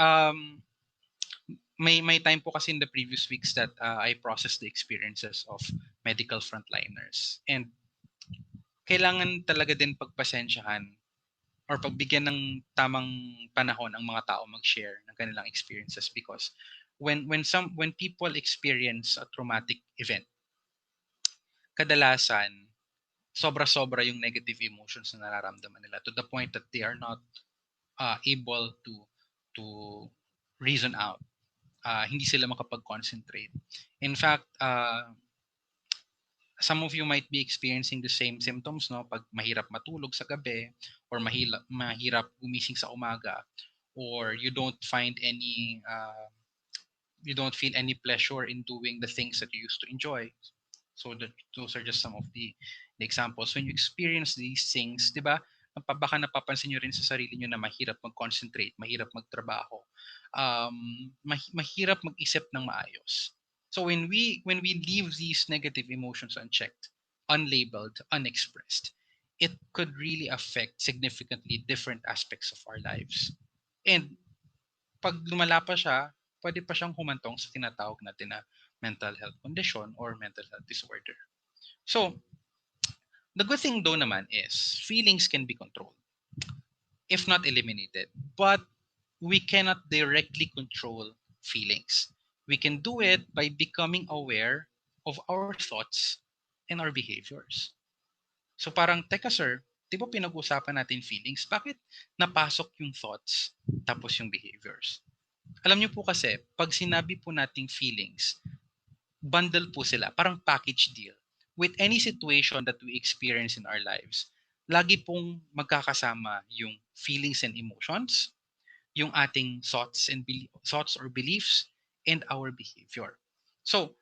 may time po kasi in the previous weeks that I processed the experiences of medical frontliners. And kailangan talaga din pagpasensyahan or pagbigyan ng tamang panahon ang mga tao mag-share ng kanilang experiences, because when people experience a traumatic event, kadalasan sobra-sobra yung negative emotions na nararamdaman nila to the point that they are not able to reason out. Hindi sila makapag-concentrate. In fact, some of you might be experiencing the same symptoms, no? Pag mahirap matulog sa gabi, or mahirap gumising sa umaga, or you don't feel any pleasure in doing the things that you used to enjoy. So those are just some of the examples. When you experience these things, di ba, baka napapansin nyo rin sa sarili nyo na mahirap mag-concentrate, mahirap magtrabaho, mahirap mag-isip ng maayos. So when we leave these negative emotions unchecked, unlabeled, unexpressed, it could really affect significantly different aspects of our lives. And pag lumala pa siya, pwede pa siyang humantong sa tinatawag natin na mental health condition or mental health disorder. So, the good thing though naman is feelings can be controlled, if not eliminated. But we cannot directly control feelings. We can do it by becoming aware of our thoughts and our behaviors. So parang, teka sir, di ba pinag-usapan natin feelings? Bakit napasok yung thoughts tapos yung behaviors? Alam niyo po kasi, pag sinabi po nating feelings, bundle po sila, parang package deal. With any situation that we experience in our lives, lagi pong magkakasama yung feelings and emotions, yung ating thoughts or beliefs, and our behavior. So,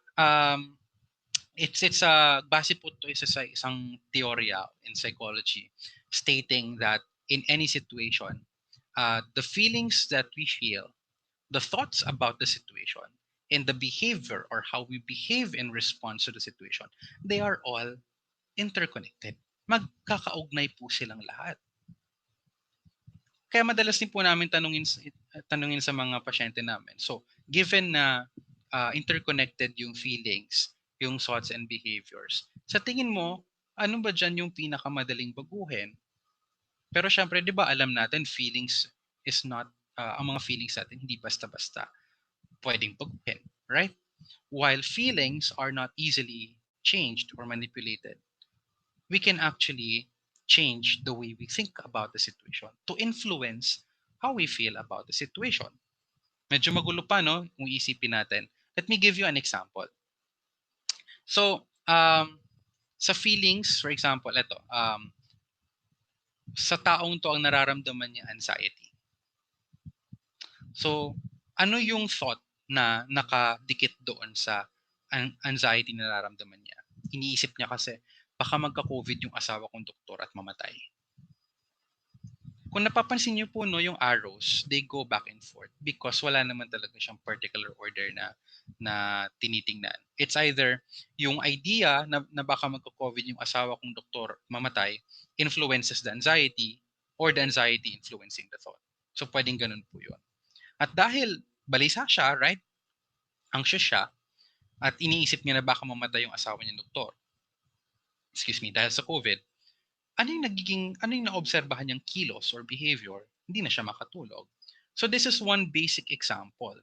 it's a base po to isa sa isang teorya in psychology stating that in any situation, the feelings that we feel, the thoughts about the situation, and the behavior or how we behave in response to the situation, they are all interconnected. Magkakaugnay po silang lahat. Kaya madalas din po namin tanungin sa mga pasyente namin. So, given na interconnected yung feelings, yung thoughts and behaviors, sa tingin mo, ano ba dyan yung pinakamadaling baguhin? Pero syempre, di ba alam natin, feelings is not, ang mga feelings natin hindi basta-basta pwedeng baguhin, right? While feelings are not easily changed or manipulated, we can actually change the way we think about the situation to influence how we feel about the situation. Medyo magulo pa, no? Kung isipin natin. Let me give you an example. So, sa feelings, for example, ito, sa taong to ang nararamdaman niya anxiety. So, ano yung thought na nakadikit doon sa anxiety na nararamdaman niya? Iniisip niya kasi, baka magka-COVID yung asawa kong doktor at mamatay. Kung napapansin niyo po, no, yung arrows, they go back and forth because wala naman talaga siyang particular order na tinitingnan. It's either yung idea na baka magka-COVID yung asawa kong doktor mamatay influences the anxiety or the anxiety influencing the thought. So pwedeng ganun po yun. At dahil balisa siya, right? Anxious siya at iniisip niya na baka mamatay yung asawa niya doktor. Excuse me, dahil sa COVID, ano yung naobserbahan niyang kilos or behavior, hindi na siya makatulog. So this is one basic example.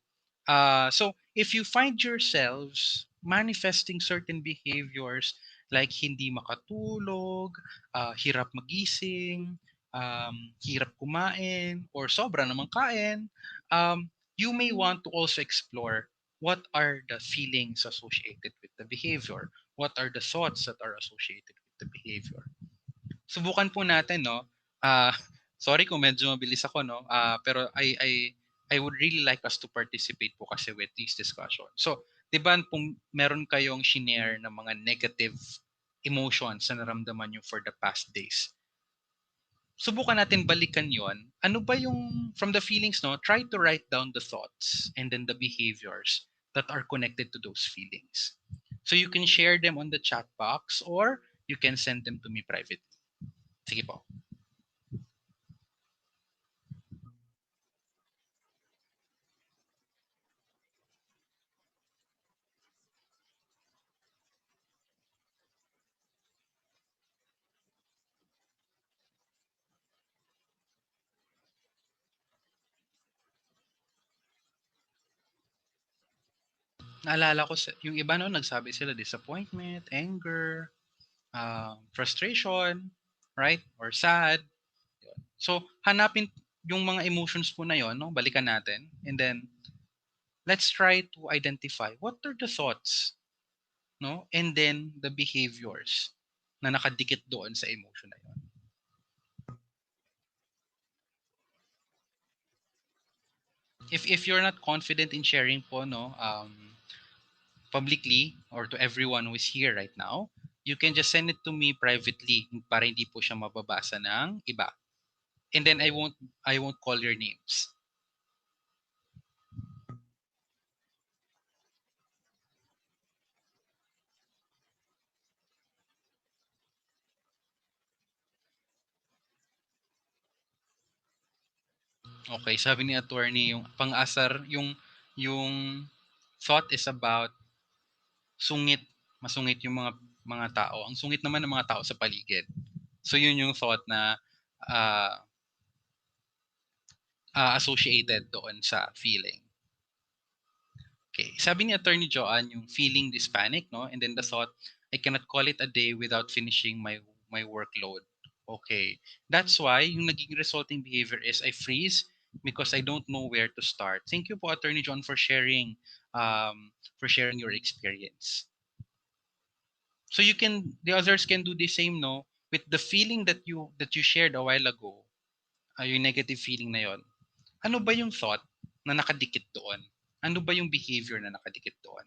So if you find yourselves manifesting certain behaviors like hindi makatulog, hirap magising, hirap kumain, or sobra namang kain, you may want to also explore what are the feelings associated with the behavior, what are the thoughts that are associated with the behavior. Subukan po natin, no? Ah, sorry kung medyo mabilis ako, no? Pero I would really like us to participate po kasi with this discussion. So, 'di ba kung meron kayong shinare ng mga negative emotions na naramdaman nyo for the past days? Subukan natin balikan 'yon. Ano ba yung from the feelings, no? Try to write down the thoughts and then the behaviors that are connected to those feelings. So you can share them on the chat box or you can send them to me privately. Sige po. Naalala ko yung iba no, nagsabi sila disappointment, anger, frustration, right? Or sad. So, hanapin yung mga emotions po na yon, no? Balikan natin. And then, let's try to identify what are the thoughts, no? And then, the behaviors na nakadikit doon sa emotion na yon. If you're not confident in sharing po, no, publicly or to everyone who is here right now, you can just send it to me privately para hindi po siya mababasa ng iba. And then I won't call your names. Okay, sabi ni attorney yung pang-asar yung thought is about sungit, masungit yung mga tao. Ang sungit naman ng mga tao sa paligid. So yun yung thought na uh, associated doon sa feeling. Okay. Sabi ni Attorney Joanne, yung feeling this panic, no? And then the thought, I cannot call it a day without finishing my workload. Okay. That's why yung naging resulting behavior is I freeze because I don't know where to start. Thank you po, Attorney John, for sharing your experience. So the others can do the same, no? With the feeling that you shared a while ago, yung negative feeling na yon. Ano ba yung thought na nakadikit doon? Ano ba yung behavior na nakadikit doon?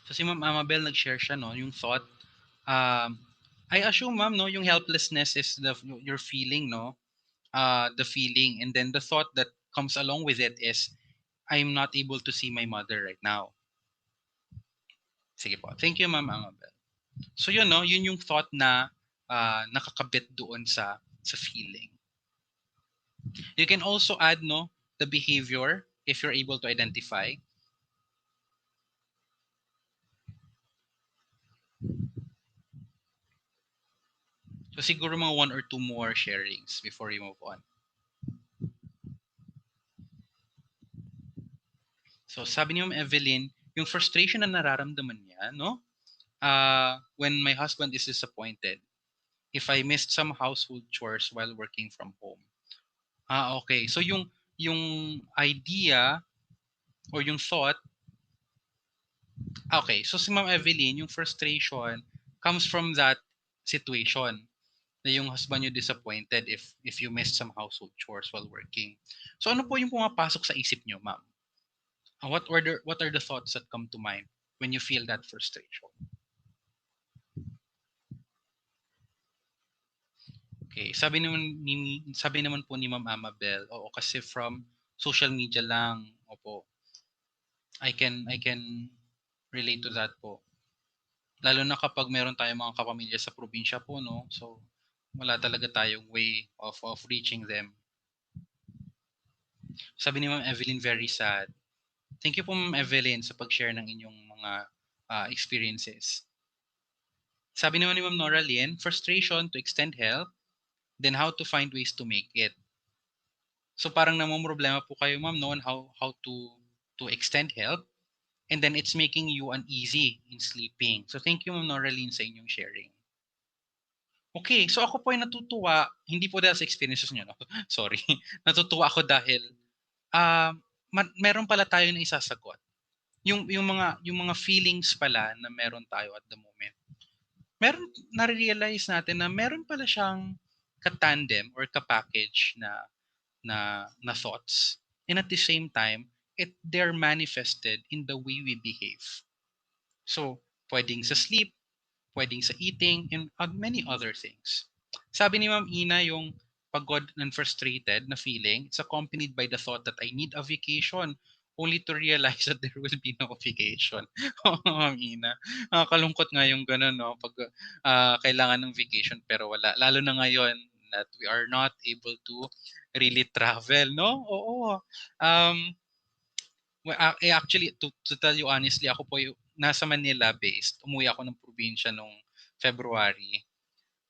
So si Ma'am Amabel nag-share siya, no, yung thought. Um, I assume, Ma'am, no, yung helplessness is your feeling, no, the feeling, and then the thought that comes along with it is I'm not able to see my mother right now. Sige po. Thank you, Ma'am Amabel. So yun, no, yun yung thought na nakakabit doon sa feeling. You can also add, no, the behavior if you're able to identify. So siguro mga one or two more sharings before we move on. So sabi ni Ma'am Evelyn, yung frustration na nararamdaman niya, no? When my husband is disappointed if I missed some household chores while working from home. Okay. So yung idea or yung thought, okay. So si Ma'am Evelyn, yung frustration comes from that situation na yung husband you disappointed if you missed some household chores while working. So ano po yung pumapasok sa isip nyo, ma'am? What are the thoughts that come to mind when you feel that frustration? Okay, sabi naman po ni Ma'am Amabel, oo kasi from social media lang. Opo. I can relate to that po. Lalo na kapag meron tayong mga kapamilya sa probinsya po, no? So wala talaga tayong way of reaching them. Sabi ni Ma'am Evelyn, very sad. Thank you po Ma'am Evelyn sa pag-share ng inyong mga experiences. Sabi naman ni Ma'am Nora Lynn, frustration to extend help, then how to find ways to make it. So parang namomroblema po kayo ma'am no on how to extend help and then it's making you uneasy in sleeping. So thank you Ma'am Noraline sa inyong sharing. Okay, so ako po ay natutuwa, hindi po dahil sa experiences niyo, no? Sorry. Natutuwa ako dahil uh, meron pala tayo na isasagot. Yung mga feelings pala na meron tayo at the moment. Meron na-realize natin na meron pala siyang ka-tandem or ka-package na thoughts. And at the same time, they're manifested in the way we behave. So, pwedeng sa sleep, pwedeng sa eating, and many other things. Sabi ni Ma'am Ina, yung pagod and frustrated na feeling, it's accompanied by the thought that I need a vacation only to realize that there will be no vacation. Ma'am Ina. Kalungkot nga yung gano'n, no? Pag kailangan ng vacation pero wala. Lalo na ngayon that we are not able to really travel, no? Oo. Actually, to tell you honestly, ako po yung nasa Manila based. Umuwi ako ng probinsya nung February.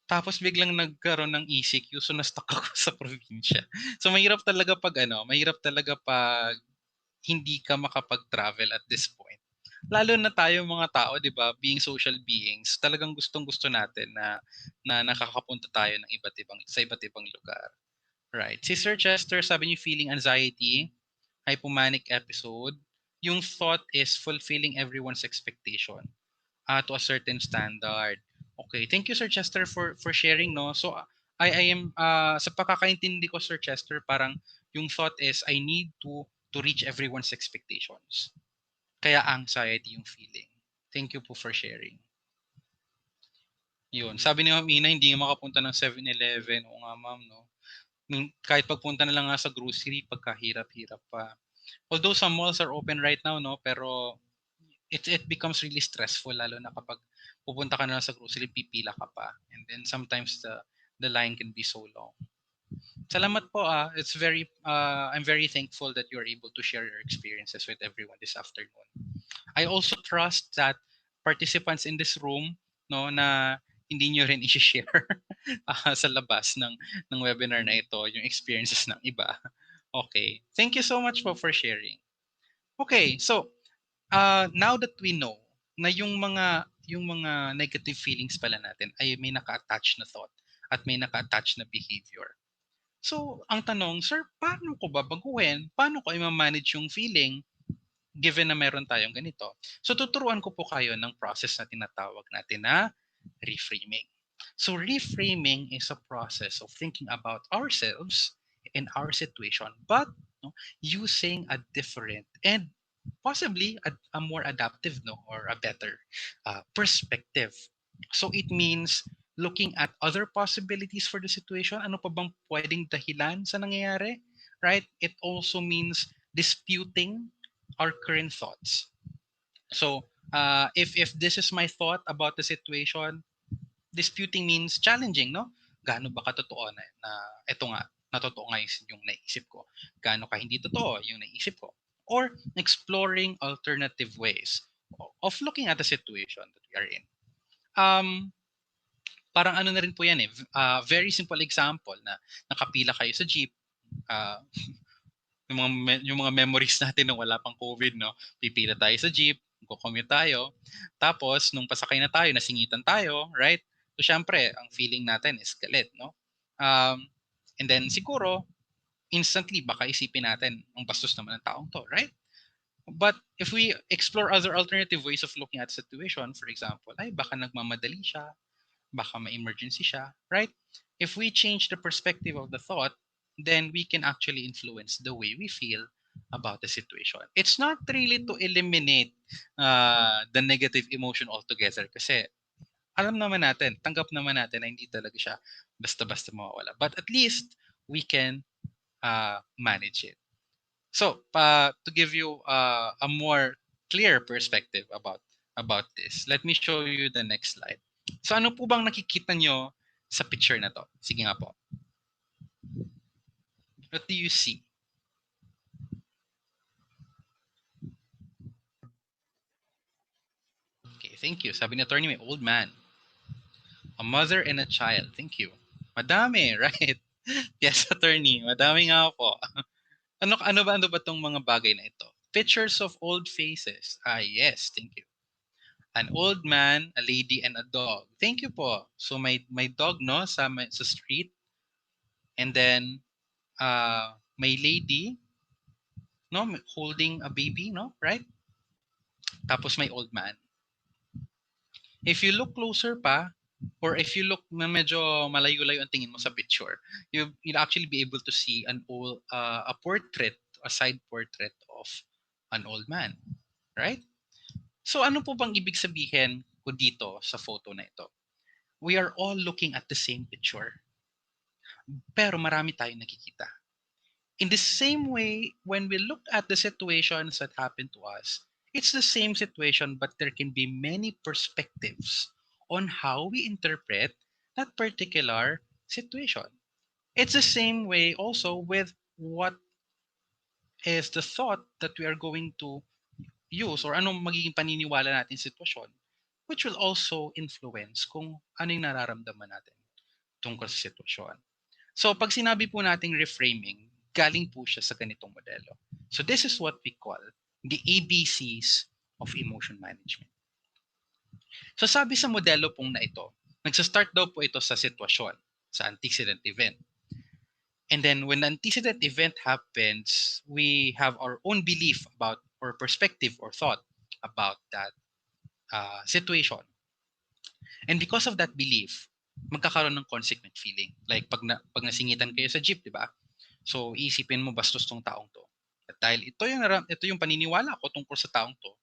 Tapos biglang nagkaroon ng ECQ, so na-stuck ako sa probinsya. So mahirap talaga pag hindi ka makapag-travel at this point. Lalo na tayo mga tao, 'di ba, being social beings, talagang gustong-gusto natin na nakakapunta tayo ng iba't ibang lugar. Right. Si Sir Chester, sabi niyo feeling anxiety, hypomanic episode. Yung thought is fulfilling everyone's expectation to a certain standard. Okay, thank you Sir Chester for sharing no. So I am sa pagkakaintindi ko Sir Chester, parang yung thought is I need to reach everyone's expectations. Kaya anxiety yung feeling. Thank you po for sharing. Yun. Sabi ni Ma'am Ina, hindi nga makapunta ng 7-Eleven. Oo nga ma'am, no? Kahit pagpunta na lang nga sa grocery, pagkahirap-hirap pa. Although some malls are open right now, no? Pero it becomes really stressful lalo na kapag pupunta ka na lang sa grocery, pipila ka pa. And then sometimes the line can be so long. Salamat po I'm very thankful that you're able to share your experiences with everyone this afternoon. I also trust that participants in this room no na hindi nyo rin i-share sa labas ng webinar na ito yung experiences ng iba. Okay. Thank you so much for sharing. Okay, so now that we know na yung mga negative feelings pala natin ay may naka-attach na thought at may naka-attach na behavior. So, ang tanong, sir, paano ko ba baguhin? Paano ko i-manage yung feeling given na meron tayong ganito? So, tuturuan ko po kayo ng process na tinatawag natin na reframing. So, reframing is a process of thinking about ourselves and our situation, but using a different and possibly a more adaptive or a better perspective. So it means looking at other possibilities for the situation. Ano pa bang pwedeng dahilan sa nangyayari? Right? It also means disputing our current thoughts. So if this is my thought about the situation, disputing means challenging, no? Gaano ba katotoo na ito nga, natotoo nga yung naisip ko? Gaano ka hindi totoo yung naisip ko? Or exploring alternative ways of looking at the situation that we are in. Parang ano na rin po yan very simple example na nakapila kayo sa jeep, uh, yung mga memories natin nung wala pang COVID, no? Pipila tayo sa jeep, commute tayo. Tapos, nung pasakay na tayo, nasingitan tayo, right? So, syempre, ang feeling natin is galit, no? And then, siguro, instantly, baka isipin natin, ang bastos naman ng taong to, right? But if we explore other alternative ways of looking at the situation, for example, ay, baka nagmamadali siya, baka may emergency siya, right? If we change the perspective of the thought, then we can actually influence the way we feel about the situation. It's not really to eliminate the negative emotion altogether kasi alam naman natin, tanggap naman natin na hindi talaga siya basta-basta mawawala. But at least we can manage it. So, to give you a more clear perspective about this, let me show you the next slide. So, ano po bang nakikita nyo sa picture na to? Sige nga po. What do you see? Okay, thank you. Sabi ni attorney, may old man. A mother and a child. Thank you. Madami, right? Yes, attorney. Madami nga po. Ano ba tong mga bagay na ito? Pictures of old faces. Ah, yes. Thank you. An old man, a lady, and a dog. Thank you po. So may dog no sa street, and then may lady no holding a baby no, right? Tapos may old man. If you look closer pa, or if you look na medyo malayo-layo ang tingin mo sa picture, you'll actually be able to see a portrait, a side portrait of an old man, right? So ano po bang ibig sabihin ko dito sa photo na ito? We are all looking at the same picture. Pero marami tayong nakikita. In the same way, when we look at the situations that happen to us, it's the same situation, but there can be many perspectives on how we interpret that particular situation. It's the same way also with what is the thought that we are going to use or anong magiging paniniwala natin sa sitwasyon, which will also influence kung ano yung nararamdaman natin tungkol sa sitwasyon. So pag sinabi po nating reframing, galing po siya sa ganitong modelo. So this is what we call the ABCs of emotion management. So sabi sa modelo pong na ito, nagsa-start daw po ito sa sitwasyon, sa antecedent event. And then when the antecedent event happens, we have our own belief about or perspective or thought about that situation. And because of that belief, magkakaroon ng consequent feeling. Like pag nasingitan kayo sa jeep, di ba? So iisipin mo bastos tong taong to. At dahil ito yung paniniwala ko tungkol sa taong to,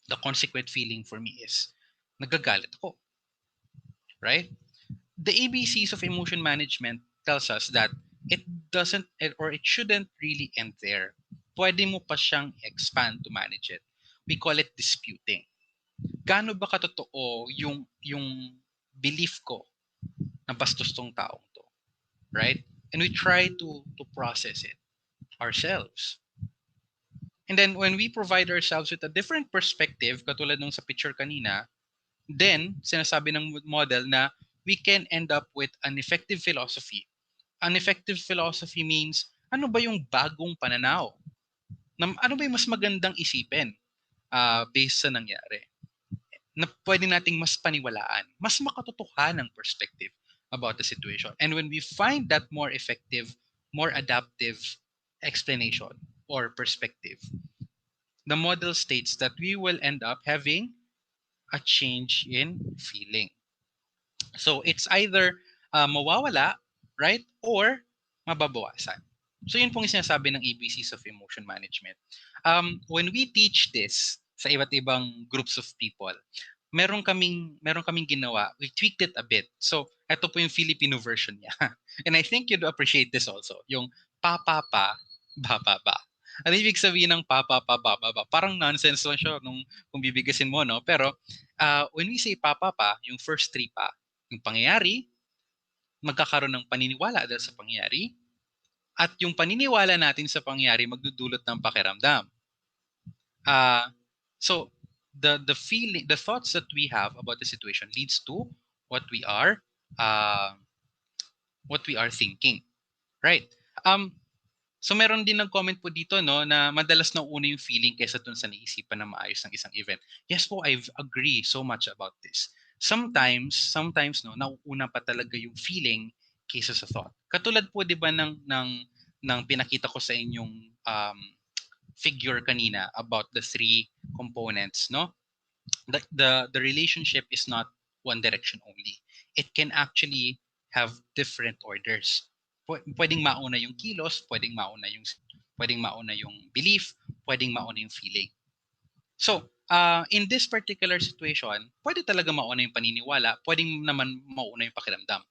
the consequent feeling for me is nagagalit ako. Right? The ABCs of emotion management tells us that it doesn't or it shouldn't really end there. Pwede mo pa siyang expand to manage it. We call it disputing. Gaano ba katotoo yung belief ko na bastos tong taong to, right? And we try to process it ourselves. And then when we provide ourselves with a different perspective, katulad nung sa picture kanina, then sinasabi ng model na we can end up with an effective philosophy. An effective philosophy means ano ba yung bagong pananaw? Ano ba yung mas magandang isipin based sa nangyari? Na pwede nating mas paniwalaan, mas makatotohanang perspective about the situation. And when we find that more effective, more adaptive explanation or perspective, the model states that we will end up having a change in feeling. So it's either mawawala, right? Or mababawasan. So yun pong sinasabi ng ABCs of emotion management. When we teach this sa iba't ibang groups of people, meron kaming ginawa. We tweaked it a bit. So ito po yung Filipino version niya. And I think you'd appreciate this also. Yung pa pa pa, ba ba ba. Ano ibig sabihin ng pa pa pa, ba ba ba? Parang nonsense lang siya kung bibigasin mo, no? Pero when we say pa pa pa, yung first three pa, yung pangyayari, magkakaroon ng paniniwala dahil sa pangyayari, at yung paniniwala natin sa pangyayari magdudulot ng pakiramdam. So the feeling, the thoughts that we have about the situation leads to what we are thinking, right? So meron din nag-comment po dito no na madalas nauna yung feeling kaysa dun sa naisipan na maayos ng isang event. Yes po, I agree so much about this. Sometimes no nauuna pa talaga yung feeling kaysa sa thought. Katulad po 'di ba ng pinakita ko sa inyong figure kanina about the three components, no? The relationship is not one direction only. It can actually have different orders. Pwedeng mauna yung kilos, pwedeng mauna yung belief, pwedeng mauna yung feeling. So, in this particular situation, pwede talaga mauna yung paniniwala, pwedeng naman mauna yung pakiramdam.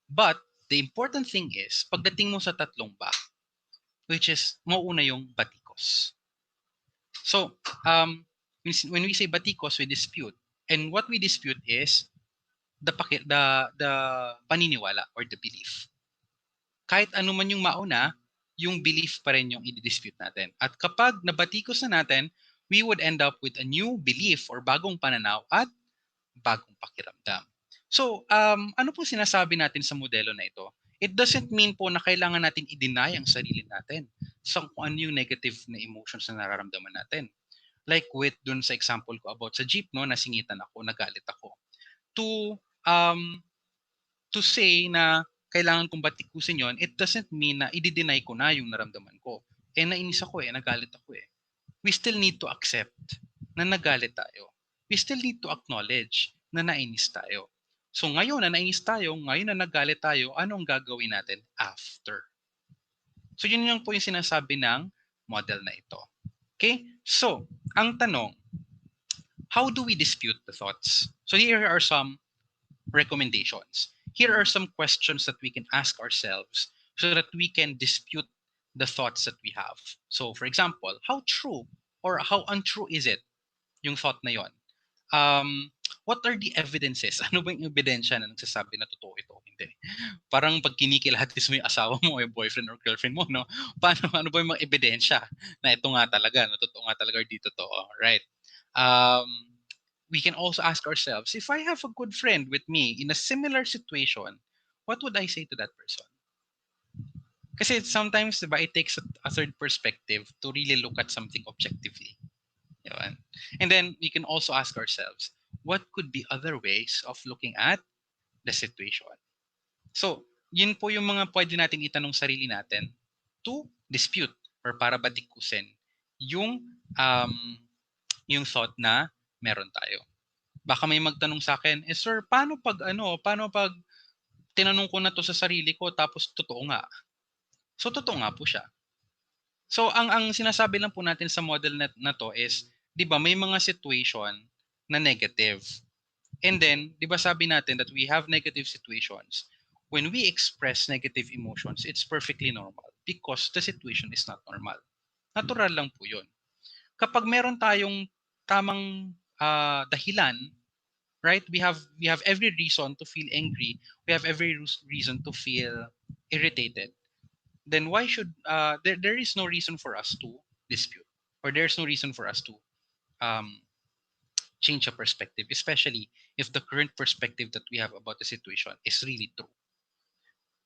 But the important thing is, pagdating mo sa tatlong ba, which is mauna yung batikos. So, when we say batikos, we dispute. And what we dispute is the paniniwala or the belief. Kahit ano man yung mauna, yung belief pa rin yung i-dispute natin. At kapag nabatikos na natin, we would end up with a new belief or bagong pananaw at bagong pakiramdam. So, ano po sinasabi natin sa modelo na ito? It doesn't mean po na kailangan natin i-deny ang sarili natin sa kung ano yung negative na emotions na nararamdaman natin. Like with dun sa example ko about sa jeep, no, nasingitan ako, nagalit ako. To to say na kailangan kong batikusin yon, it doesn't mean na i-deny ko na yung naramdaman ko. Nainis ako nagalit ako We still need to accept na nagalit tayo. We still need to acknowledge na nainis tayo. So ngayon na nainis tayo, ngayon na nagalit tayo, anong gagawin natin after? So yun yung po yung sinasabi ng model na ito. Okay? So, ang tanong, how do we dispute the thoughts? So here are some recommendations. Here are some questions that we can ask ourselves so that we can dispute the thoughts that we have. So for example, how true or how untrue is it yung thought na yon? What are the evidences? Ano ba yung ebidensya na nagsasabi na totoo ito? Hindi. Parang pag kinikilahatis mo yung asawa mo o yung boyfriend or girlfriend mo, no? Ano ba yung mga ebidensya na ito nga talaga, na totoo nga talaga or di totoo, right? We can also ask ourselves, if I have a good friend with me in a similar situation, what would I say to that person? Kasi sometimes, diba, it takes a third perspective to really look at something objectively. Yun. And then we can also ask ourselves, what could be other ways of looking at the situation? So, yun po yung mga pwede natin itanong sarili natin to dispute or para batikusin yung thought na meron tayo. Baka may magtanong sa akin, sir, paano pag tinanong ko na to sa sarili ko tapos totoo nga? So totoo nga po siya. So ang sinasabi lang po natin sa model na to is, 'di ba, may mga situation na negative. And then, 'di ba sabi natin that we have negative situations. When we express negative emotions, it's perfectly normal because the situation is not normal. Natural lang po 'yun. Kapag meron tayong tamang dahilan, right? We have every reason to feel angry. We have every reason to feel irritated. Then why should there is no reason for us to dispute, or there's no reason for us to um, change a perspective, especially if the current perspective that we have about the situation is really true.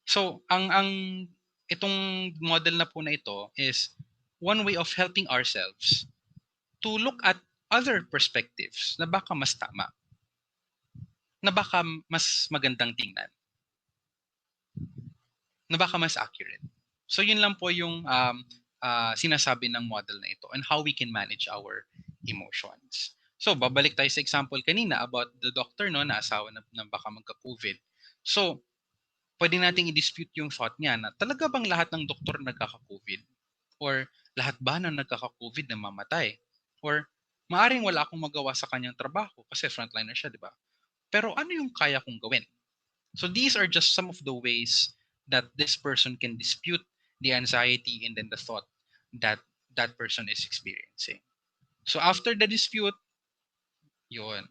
So ang itong model na po na ito is one way of helping ourselves to look at other perspectives na baka mas tama, na baka mas magandang tingnan, na baka mas accurate. So yun lang po yung sinasabi ng model na ito and how we can manage our emotions. So babalik tayo sa example kanina about the doctor, no, na asawa na baka magka-COVID. So pwede nating i-dispute yung thought niya na talaga bang lahat ng doktor nagkaka-COVID? Or lahat ba na nagkaka-COVID na mamatay? Or maaring wala akong magawa sa kanyang trabaho kasi frontliner siya, di ba? Pero ano yung kaya kong gawin? So these are just some of the ways that this person can dispute the anxiety and then the thought that that person is experiencing. So after the dispute, yun,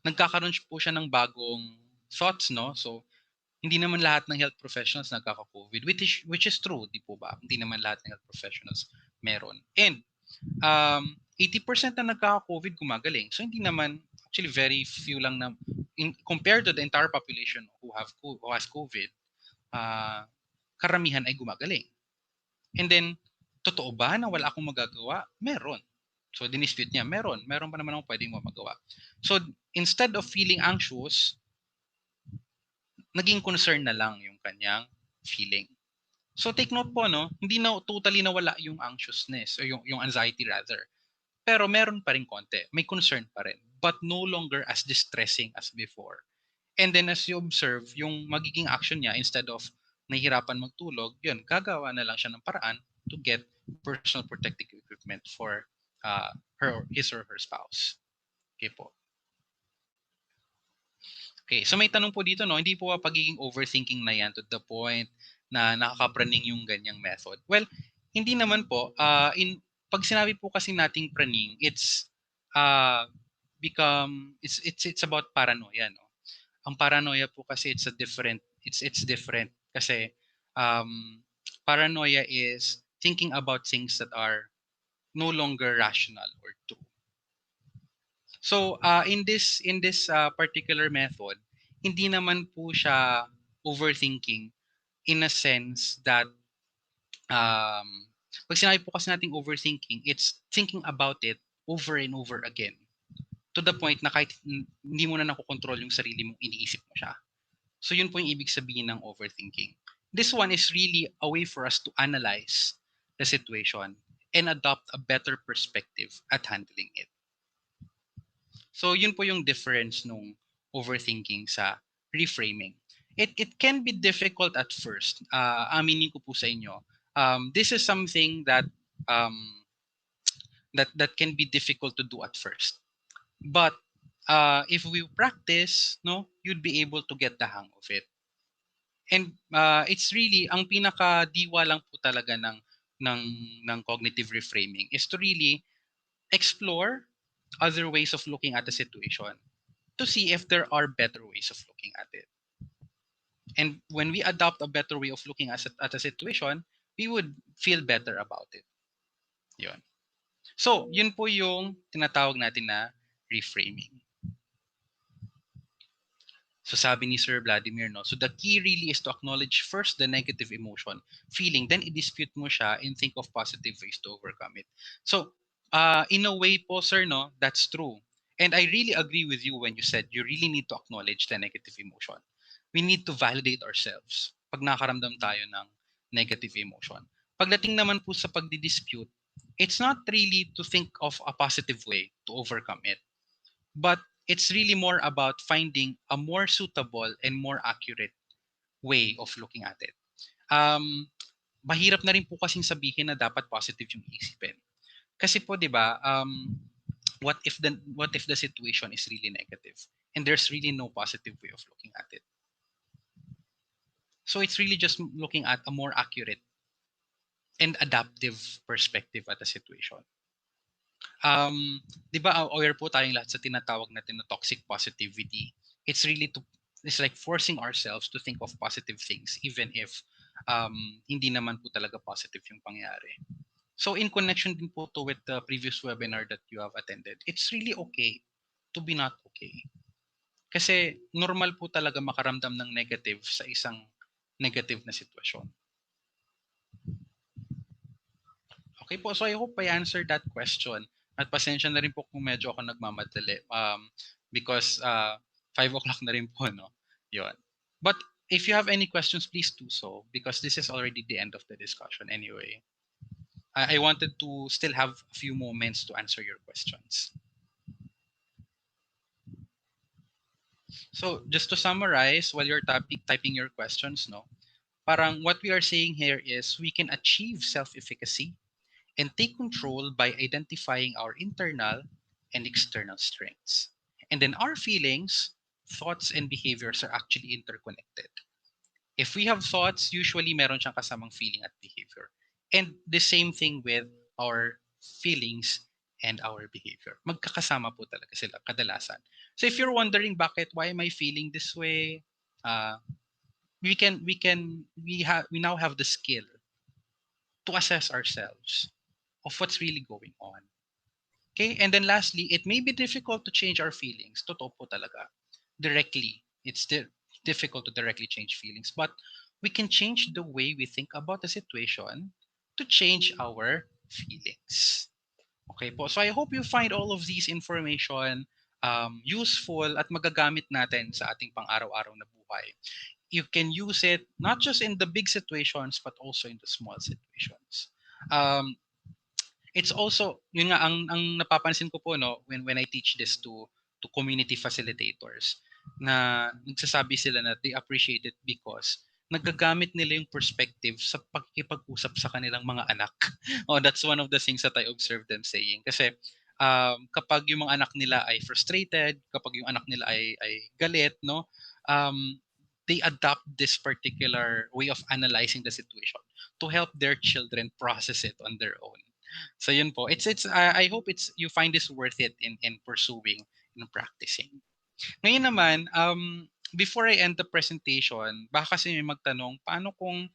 nagkakaroon po siya ng bagong thoughts, no? So hindi naman lahat ng health professionals nagkaka-COVID, which is true, di po ba? Hindi naman lahat ng health professionals meron. And 80% na nagkaka-COVID gumagaling. So hindi naman, actually very few lang na compared to the entire population who has COVID, karamihan ay gumagaling. And then, totoo ba na wala akong magagawa? Meron. So, dinispute niya, meron pa naman akong pwedeng magawa. So, instead of feeling anxious, naging concern na lang yung kanyang feeling. So, take note po, no? Hindi na totally nawala yung anxiousness, o yung anxiety rather. Pero meron pa rin konti. May concern pa rin. But no longer as distressing as before. And then as you observe, yung magiging action niya, instead of nahihirapan magtulog, yun, gagawa na lang siya ng paraan to get personal protective equipment for his or her spouse. Okay po. Okay, so may tanong po dito, no? Hindi po pagiging overthinking na yan to the point na nakakapraning yung ganyang method. Well, hindi naman po. Pag sinabi po kasi nating praning, it's it's about paranoia, no? Ang paranoia po kasi it's different kasi paranoia is thinking about things that are no longer rational or true. So in this particular method, hindi naman po siya overthinking in a sense that pag sinabi po kasi nating overthinking, it's thinking about it over and over again to the point na kahit hindi mo na nakokontrol yung sarili mong iniisip mo siya. So yun po yung ibig sabihin ng overthinking. This one is really a way for us to analyze the situation and adopt a better perspective at handling it. So yun po yung difference nung overthinking sa reframing. It can be difficult at first. Aminin ko po sa inyo. This is something that that can be difficult to do at first. But if we practice, no, you'd be able to get the hang of it. And it's really ang pinaka diwa lang po talaga ng ng cognitive reframing is to really explore other ways of looking at the situation to see if there are better ways of looking at it. And when we adopt a better way of looking at a situation, we would feel better about it. Yun. So, yun po yung tinatawag natin na reframing. So sabi ni Sir Vladimir, no? So the key really is to acknowledge first the negative emotion, feeling, then i-dispute mo siya and think of positive ways to overcome it. So in a way po, sir, no, that's true. And I really agree with you when you said you really need to acknowledge the negative emotion. We need to validate ourselves pag nakaramdam tayo ng negative emotion. Pagdating naman po sa pagdi-dispute, it's not really to think of a positive way to overcome it, but it's really more about finding a more suitable and more accurate way of looking at it. Mahirap na rin po kasing sabihin na dapat positive yung isipin. Kasi po, 'di ba, what if the situation is really negative and there's really no positive way of looking at it. So it's really just looking at a more accurate and adaptive perspective at the situation. 'Di ba aware po tayong lahat sa tinatawag natin na toxic positivity. It's like forcing ourselves to think of positive things even if hindi naman po talaga positive yung pangyayari. So in connection din po to with the previous webinar that you have attended, it's really okay to be not okay. Kasi normal po talaga makaramdam ng negative sa isang negative na sitwasyon. Okay po, so I hope I answered that question. At pasensya na rin po kung medyo ako nagmamadali because 5 o'clock na rin po, no? Yun. But if you have any questions, please do so because this is already the end of the discussion anyway. I wanted to still have a few moments to answer your questions. So just to summarize, while you're typing your questions, no? Parang what we are saying here is we can achieve self-efficacy and take control by identifying our internal and external strengths. And then our feelings, thoughts, and behaviors are actually interconnected. If we have thoughts, usually meron siyang kasamang feeling at behavior. And the same thing with our feelings and our behavior. Magkakasama po talaga sila kadalasan. So if you're wondering why am I feeling this way, we now have the skill to assess ourselves of what's really going on. Okay? And then lastly, it may be difficult to change our feelings. Totoo po talaga. Directly. It's difficult to directly change feelings. But we can change the way we think about the situation to to change our feelings. Okay po. So I hope you find all of these information useful at magagamit natin sa ating pang-araw-araw na buhay. You can use it not just in the big situations but also in the small situations. It's also yun nga ang napapansin ko po no when I teach this to community facilitators na nagsasabi sila na they appreciate it because nagagamit nila yung perspective sa pakikipag-usap sa kanilang mga anak. Oh, that's one of the things that I observed them saying. Kasi kapag yung mga anak nila ay frustrated, kapag yung anak nila ay galit, no, they adopt this particular way of analyzing the situation to help their children process it on their own. So yun po. It's I hope it's you find this worth it in pursuing in practicing. Ngayon naman, before I end the presentation, baka kasi may magtanong, paano kung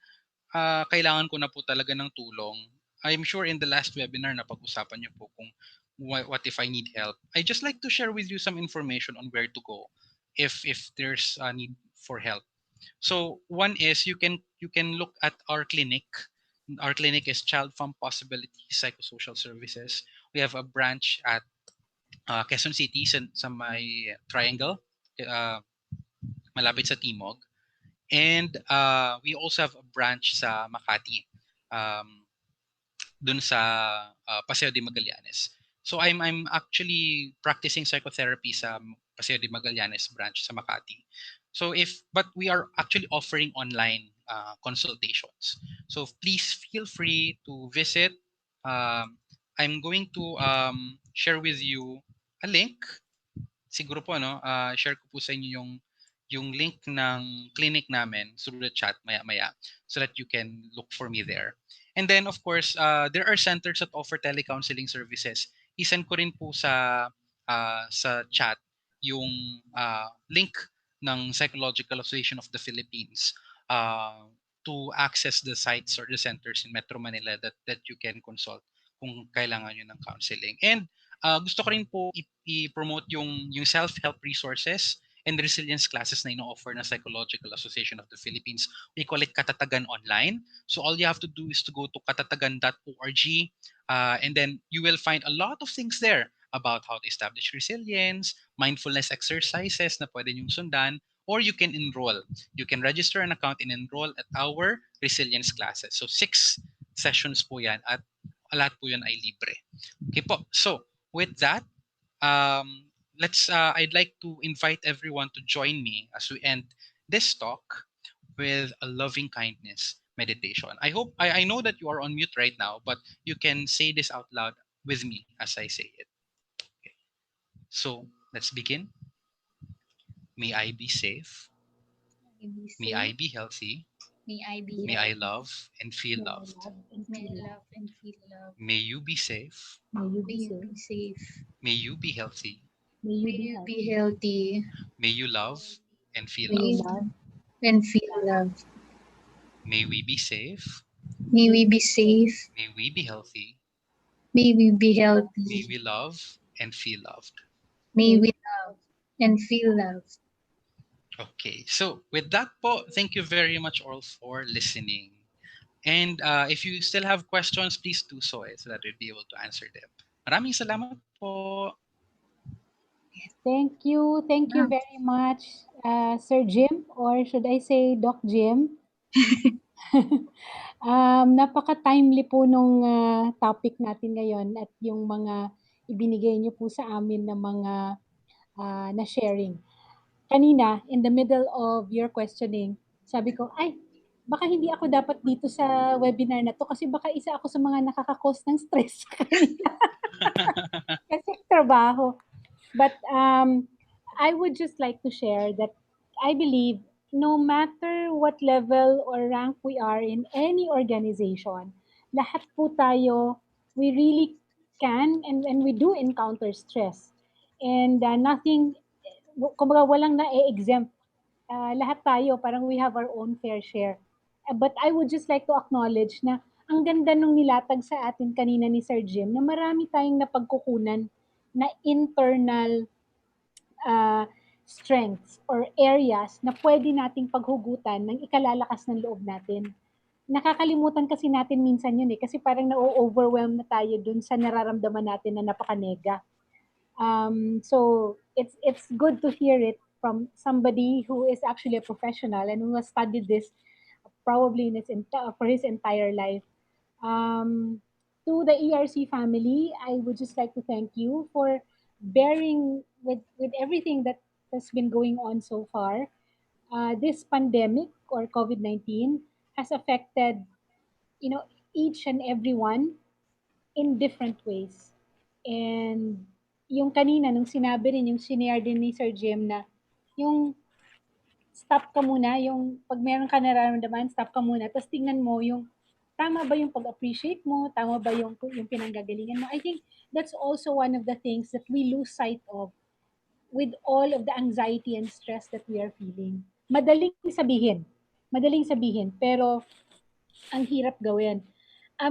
kailangan ko na po talaga ng tulong? I'm sure in the last webinar na pag-usapan niyo po kung what if I need help. I just like to share with you some information on where to go if there's a need for help. So one is you can look at our clinic. Our clinic is Child Farm Possibility Psychosocial Services. We have a branch at Quezon City sa may Triangle, malapit sa Timog. And we also have a branch sa Makati, dun sa Paseo de Magallanes. So I'm actually practicing psychotherapy sa Paseo de Magallanes branch sa Makati. But we are actually offering online consultations. So please feel free to visit. I'm going to share with you a link. Siguro po share ko po sa inyo yung link ng clinic namin through the chat maya-maya so that you can look for me there. And then of course, there are centers that offer telecounseling services. I-send ko rin po sa chat yung link ng Psychological Association of the Philippines to access the sites or the centers in Metro Manila that you can consult kung kailangan nyo ng counseling. And gusto ko rin po i-promote yung self-help resources and resilience classes na ino-offer ng Psychological Association of the Philippines. We call it Katatagan Online. So all you have to do is to go to katatagan.org and then you will find a lot of things there about how to establish resilience, mindfulness exercises na pwede nyong sundan, or you can enroll. You can register an account and enroll at our resilience classes. So 6 sessions po yan at lahat po yan ay libre. Okay po. So with that, I'd like to invite everyone to join me as we end this talk with a loving kindness meditation. I know that you are on mute right now, but you can say this out loud with me as I say it. Okay. So let's begin. May I be safe. May I be healthy. May I be May I love and feel May I loved. love and May I feel love and feel loved. May you be safe. May you May be you be safe. safe. May you be healthy. May you May be you healthy. be healthy May you love and feel May you loved. love. and feel loved. May we be safe. May we be safe. May we be healthy. May we be May healthy. we love and feel loved. May we love and feel loved. Okay, so with that po, thank you very much all for listening. And if you still have questions, please do so so that we'll be able to answer them. Maraming salamat po. Thank you. Thank you very much, Sir Jim, or should I say Doc Jim? Napaka-timely po nung topic natin ngayon at yung mga ibinigay niyo po sa amin na mga na sharing. Kanina, in the middle of your questioning, sabi ko, ay, baka hindi ako dapat dito sa webinar na to kasi baka isa ako sa mga nakaka-cause ng stress sa kanila. Kasi trabaho. But I would just like to share that I believe no matter what level or rank we are in any organization, lahat po tayo, we really can and we do encounter stress. And nothing, kumbaga walang na-exempt. Lahat tayo, parang we have our own fair share. But I would just like to acknowledge na ang ganda nung nilatag sa atin kanina ni Sir Jim na marami tayong napagkukunan na internal strengths or areas na pwede nating paghugutan ng ikalalakas ng loob natin. nakakalimutan kasi natin minsan yun eh. Kasi parang na-overwhelm na tayo dun sa nararamdaman natin na napaka-nega. So it's good to hear it from somebody who is actually a professional and who has studied this probably in for his entire life. Um, to the ERC family, I would just like to thank you for bearing with everything that has been going on so far. This pandemic or COVID-19 has affected, you know, each and everyone in different ways. And yung kanina, nung sinabi rin, yung sinare din ni Sir Jim na yung stop ka muna, yung pag meron ka nararamdaman, stop ka muna, tapos tingnan mo yung tama ba yung pag-appreciate mo, tama ba yung pinanggagalingan mo. I think that's also one of the things that we lose sight of with all of the anxiety and stress that we are feeling. Madaling sabihin, pero ang hirap gawin.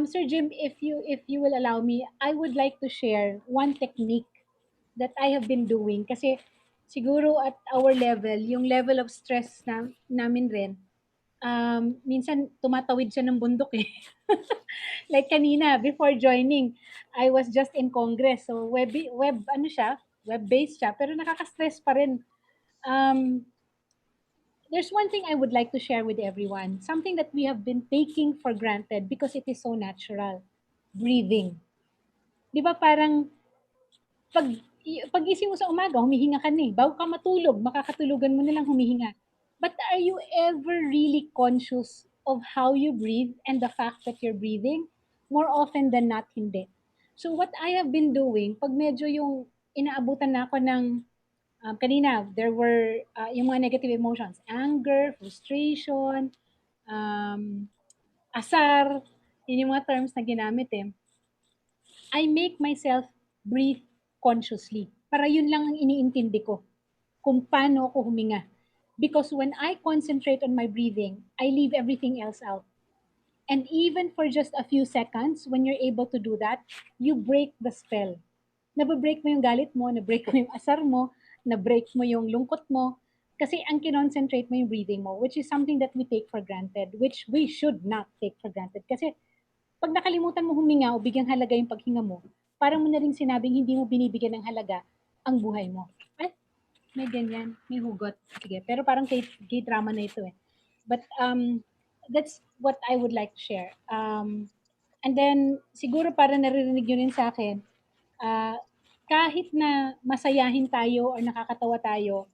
Sir Jim, if you will allow me, I would like to share one technique that I have been doing kasi siguro at our level, yung level of stress namin rin, minsan tumatawid siya ng bundok eh. Like kanina, before joining, I was just in Congress. So ano siya, web-based siya, pero nakaka-stress pa rin. There's one thing I would like to share with everyone, something that we have been taking for granted because it is so natural. Breathing. Di ba parang pag pagising mo sa umaga, humihinga ka na eh. Bago ka matulog, makakatulugan mo na lang humihinga. But are you ever really conscious of how you breathe and the fact that you're breathing? More often than not, hindi. So what I have been doing, pag medyo yung inaabutan na ako ng, kanina, there were yung mga negative emotions, anger, frustration, um, asar, yun yung mga terms na ginamit eh. I make myself breathe consciously. Para yun lang ang iniintindi ko kung paano ako huminga. Because when I concentrate on my breathing, I leave everything else out. And even for just a few seconds, when you're able to do that, you break the spell. Nababreak mo yung galit mo, na-break mo yung asar mo, na-break mo yung lungkot mo, kasi ang kinoncentrate mo yung breathing mo, which is something that we take for granted, which we should not take for granted. Kasi pag nakalimutan mo huminga o bigyang halaga yung paghinga mo, parang mo na rin sinabing hindi mo binibigyan ng halaga ang buhay mo. Ay, may ganyan, may hugot. Sige, pero parang K-drama na ito eh. But that's what I would like to share. And then, siguro para naririnig nyo rin sa akin, kahit na masayahin tayo or nakakatawa tayo,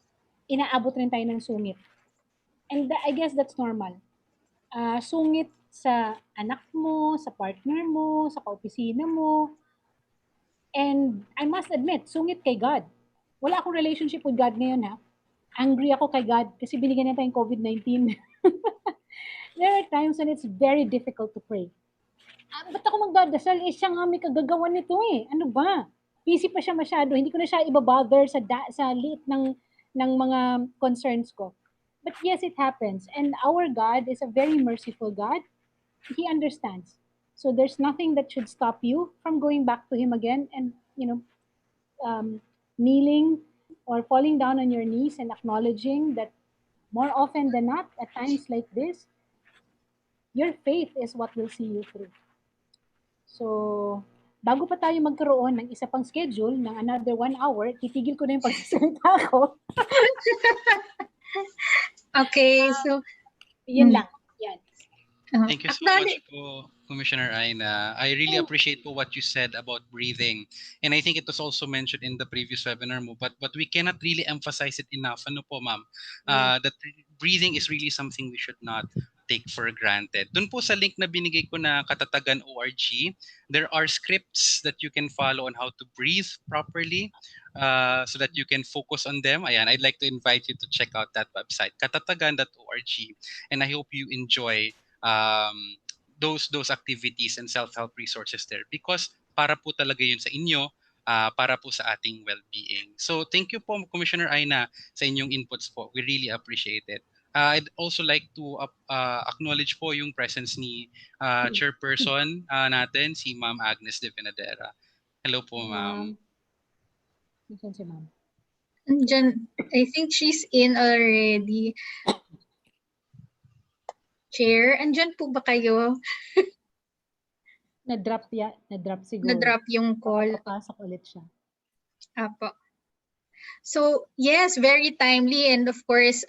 inaabot rin tayo ng sungit. And I guess that's normal. Sungit sa anak mo, sa partner mo, sa kaopisina mo. And I must admit, sungit kay God. Wala akong relationship with God ngayon ha. Angry ako kay God kasi binigyan niya tayong COVID-19. There are times when it's very difficult to pray. Ba't ako magdadasal? Eh, siya nga may kagagawan nito eh. Ano ba? Busy pa siya masyado. Hindi ko na siya ibabother sa liit ng mga concerns ko. But yes, it happens. And our God is a very merciful God. He understands. So there's nothing that should stop you from going back to Him again and, kneeling or falling down on your knees and acknowledging that more often than not, at times like this, your faith is what will see you through. So, bago pa tayo magkaroon ng isa pang schedule ng another 1 hour, titigil ko na yung pagsasalita ko. Okay, so Yun lang. Yan. Thank you so much po, Commissioner Aina. I really appreciate po what you said about breathing. And I think it was also mentioned in the previous webinar mo, but we cannot really emphasize it enough. Ano po, ma'am? That breathing is really something we should not take for granted. Doon po sa link na binigay ko na katatagan.org, there are scripts that you can follow on how to breathe properly so that you can focus on them. Ayan, I'd like to invite you to check out that website, katatagan.org. And I hope you enjoy those activities and self-help resources there because para po talaga yun sa inyo, para po sa ating well-being. So thank you po, Commissioner Aina, sa inyong inputs po. We really appreciate it. I'd also like to acknowledge po yung presence ni chairperson natin, si Ma'am Agnes de Venadera. Hello po, ma'am. Nasaan si ma'am? Jan, I think she's in already. Chair, andyan po ba kayo? Na-drop siguro. Na-drop yung Baka call. papasok ulit siya. Apo. So, yes, very timely. And of course,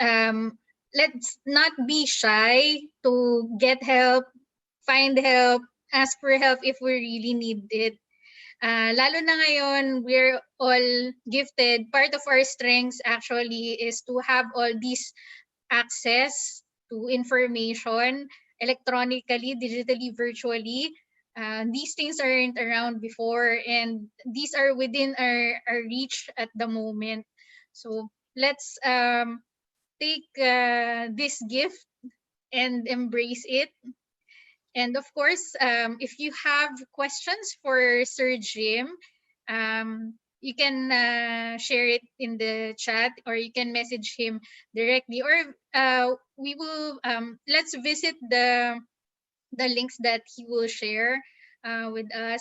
let's not be shy to get help, find help, ask for help if we really need it. Lalo na ngayon, we're all gifted. Part of our strengths actually is to have all these access to information electronically, digitally, virtually. These things aren't around before, and these are within our reach at the moment. So let's take this gift and embrace it. And of course, if you have questions for Sir Jim, you can share it in the chat, or you can message him directly, or we will let's visit the links that he will share with us.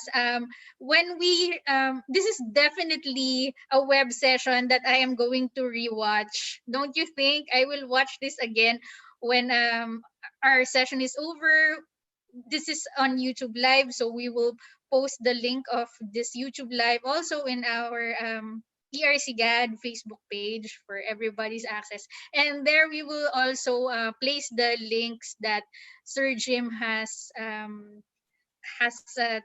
When we this is definitely a web session that I am going to rewatch. Don't you think? I will watch this again when our session is over. This is on YouTube Live, so we will post the link of this YouTube Live also in our ERCGAD Facebook page for everybody's access. And there we will also place the links that Sir Jim has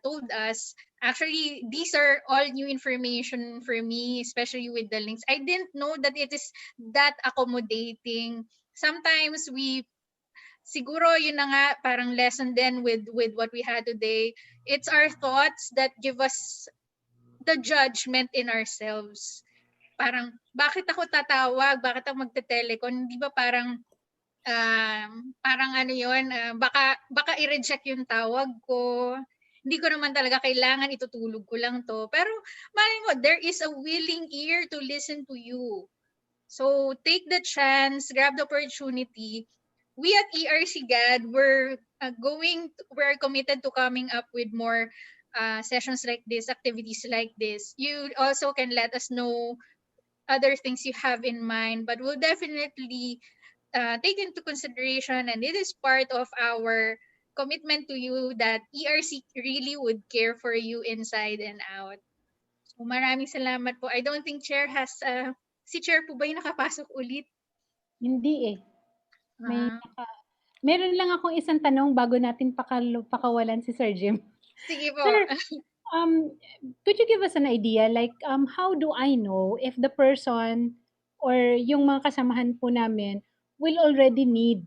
told us. Actually, these are all new information for me, especially with the links. I didn't know that it is that accommodating. Sometimes we siguro yun na nga parang lesson din with what we had today. It's our thoughts that give us the judgment in ourselves. Parang bakit ako tatawag, bakit ako magte-telecon, hindi ba parang parang ano yun, baka i-reject yung tawag ko. Hindi ko naman talaga kailangan, itutulog ko lang to. Pero malay mo, there is a willing ear to listen to you. So take the chance, grab the opportunity. We at ERCGAD, we're committed to coming up with more sessions like this, activities like this. You also can let us know other things you have in mind, but we'll definitely take into consideration, and it is part of our commitment to you that ERC really would care for you inside and out. So maraming salamat po. I don't think Chair has, si Chair po ba yung nakapasok ulit? Hindi eh. May Ah, meron lang akong isang tanong bago natin pakawalan si Sir Jim. sige po. Sir, could you give us an idea, like, how do I know if the person or yung mga kasamahan po namin will already need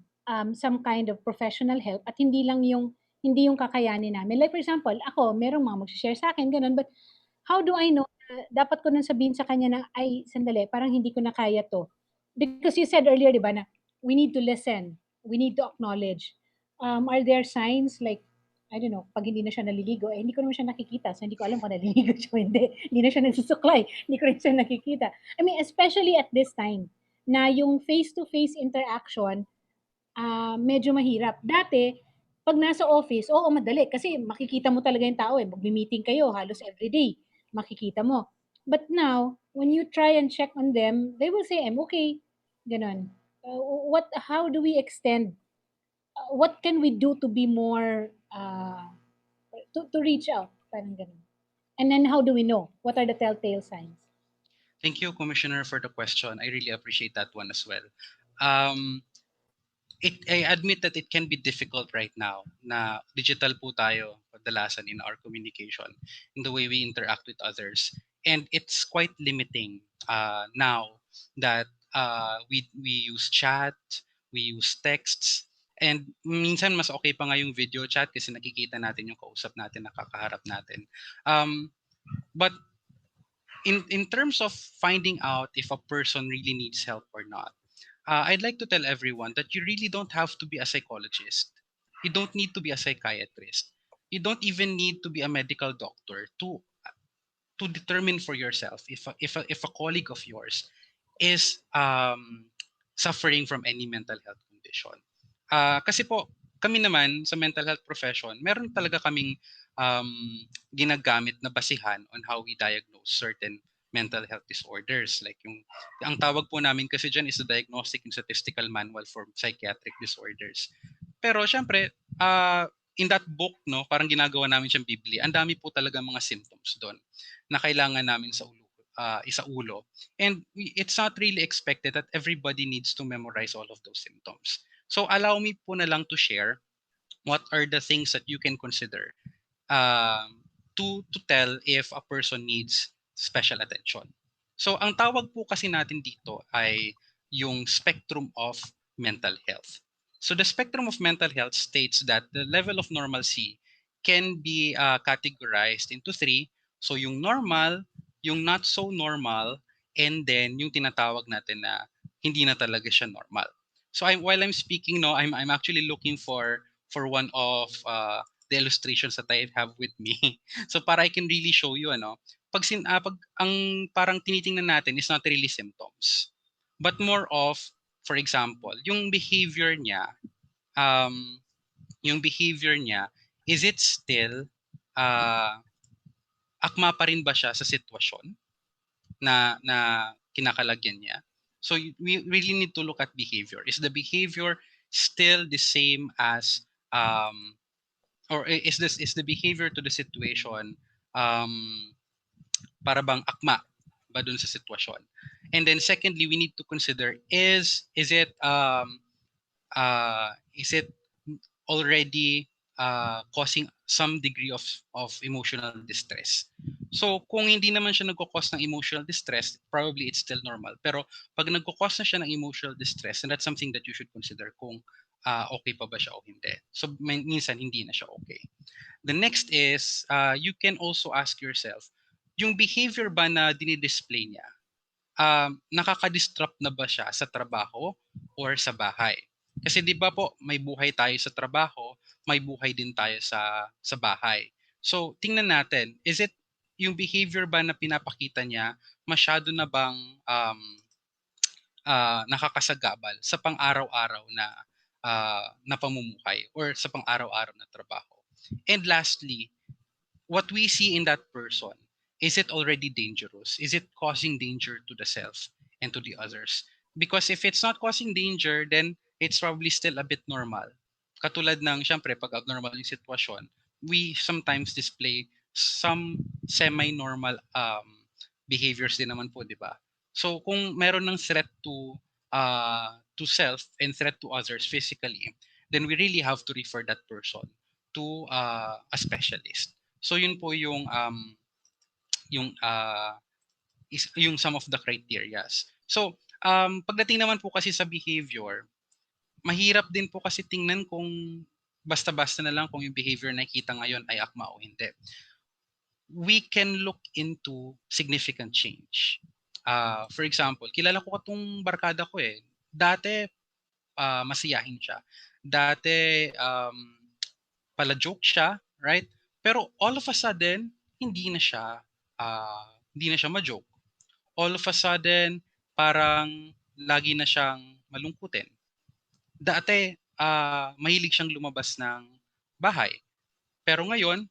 some kind of professional help at hindi yung kakayanin namin. Like for example, ako, merong mga mag-share sa akin, ganun, but how do I know na dapat ko nang sabihin sa kanya na, ay, sandali, parang hindi ko na kaya to. Because you said earlier, di ba, na we need to listen, we need to acknowledge. Are there signs like, I don't know, pag hindi na siya naliligo, hindi ko naman siya nakikita. So, hindi ko alam kung naliligo siya o hindi. Hindi na siya nagsusuklay. Hindi ko rin siya nakikita. I mean, especially at this time, na yung face-to-face interaction, medyo mahirap. Dati, pag nasa office, oo, madali. Kasi makikita mo talaga yung tao eh. Magmi-meeting kayo halos everyday. Makikita mo. But now, when you try and check on them, they will say, I'm okay. Ganon. How do we extend? What can we do to be more, to reach out? Parang ganon. And then how do we know? What are the telltale signs? Thank you, Commissioner, for the question. I really appreciate that one as well. Um, I admit that it can be difficult right now na digital po tayo kadalasan in our communication, in the way we interact with others. And it's quite limiting now that we use chat, we use texts, and minsan mas okay pa nga yung video chat kasi nakikita natin yung kausap natin, nakakaharap natin. But in terms of finding out if a person really needs help or not, I'd like to tell everyone that you really don't have to be a psychologist. You don't need to be a psychiatrist. You don't even need to be a medical doctor to determine for yourself if a colleague of yours is suffering from any mental health condition. Kasi po, kami naman sa mental health profession, meron talaga kaming ginagamit na basihan on how we diagnose certain mental health disorders. Like ang tawag po namin kasi dyan is the Diagnostic and Statistical Manual for Psychiatric Disorders. Pero syempre, in that book, no, parang ginagawa namin siyang Biblia. Ang dami po talaga mga symptoms doon na kailangan namin isaulo. And it's not really expected that everybody needs to memorize all of those symptoms. So allow me po na lang to share what are the things that you can consider to tell if a person needs special attention. So ang tawag po kasi natin dito ay yung spectrum of mental health. So the spectrum of mental health states that the level of normalcy can be categorized into three. So yung normal, yung not so normal, and then yung tinatawag natin na hindi na talaga siya normal. So while I'm speaking, no, I'm actually looking for one of the illustrations that I have with me. So para I can really show you pag ang parang tinitingnan natin is not really symptoms, but more of, for example, um yung behavior niya, is it still uh, akma pa rin ba siya sa sitwasyon na kinakalagyan niya? So we really need to look at behavior. Is the behavior still the same as or is the behavior to the situation um para bang akma ba dun sa sitwasyon? And then secondly, we need to consider is it already causing some degree of emotional distress. So kung hindi naman siya nagko-cause ng emotional distress, probably it's still normal. Pero pag nagko-cause na siya ng emotional distress, and that's something that you should consider kung okay pa ba siya o hindi. So minsan hindi na siya okay. The next is, you can also ask yourself, yung behavior ba na dinidisplay niya, nakaka-disrupt na ba siya sa trabaho or sa bahay? Kasi di ba po, may buhay tayo sa trabaho, may buhay din tayo sa bahay. So, tingnan natin, is it yung behavior ba na pinapakita niya, masyado na bang nakakasagabal sa pang-araw-araw na pamumuhay or sa pang-araw-araw na trabaho? And lastly, what we see in that person, is it already dangerous? Is it causing danger to the self and to the others? Because if it's not causing danger, then it's probably still a bit normal. Katulad ng, syempre, pag abnormal yung sitwasyon, we sometimes display some semi-normal behaviors din naman po, di ba? So kung meron ng threat to self and threat to others physically, then we really have to refer that person to a specialist. So yun po yung yung some of the criterias. So pagdating naman po kasi sa behavior, mahirap din po kasi tingnan kung basta-basta na lang kung yung behavior na nakita ngayon ay akma o hindi. We can look into significant change. For example, kilala ko itong barkada ko eh. Dati masiyahin siya. Dati pala-joke siya, right? Pero all of a sudden, hindi na siya ma-joke. All of a sudden, parang lagi na siyang malungkutin. Dati, mahilig siyang lumabas ng bahay. Pero ngayon,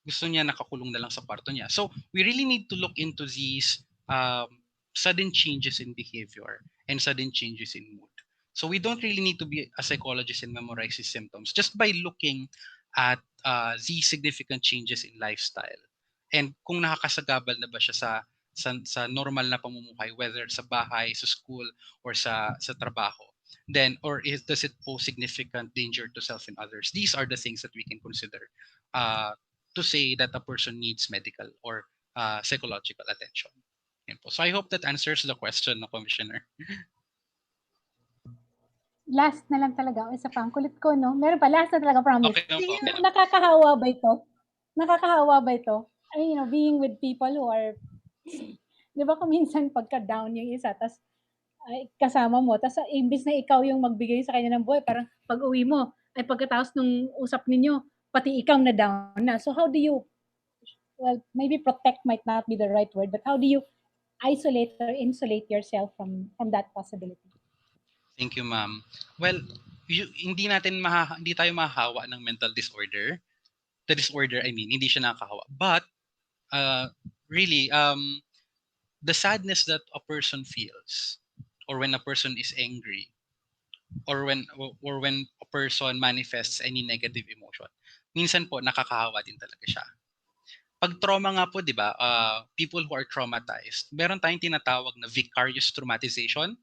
gusto niya nakakulong na lang sa kwarto niya. So, we really need to look into these sudden changes in behavior and sudden changes in mood. So, we don't really need to be a psychologist and memorize these symptoms just by looking at these significant changes in lifestyle. And kung nakakasagabal na ba siya sa normal na pamumuhay, whether sa bahay, sa school, or sa trabaho, then does it pose significant danger to self and others? These are the things that we can consider to say that a person needs medical or psychological attention. Yan po. So I hope that answers the question, no, Commissioner. Last na lang talaga. O, isa pa, ang kulit ko, no? Meron pa, last na talaga, promise. Okay lang po. Okay lang. Nakakahawa ba ito? Nakakahawa ba ito? I mean, being with people who are, di ba kung minsan pagka-down yung isa, tas kasama mo, tas imbis na ikaw yung magbigay sa kanya ng buhay, parang pag-uwi mo, ay pagkatapos nung usap ninyo, pati ikaw na down na. So how do you, well, maybe protect might not be the right word, but how do you isolate or insulate yourself from that possibility? Thank you, ma'am. Well, hindi tayo mahahawa ng mental disorder. The disorder, I mean, hindi siya nakakahawa. But really, the sadness that a person feels, or when a person is angry, or when a person manifests any negative emotion, minsan po nakakahawa din talaga siya. Pag trauma nga po, di ba, people who are traumatized, meron tayong tinatawag na vicarious traumatization.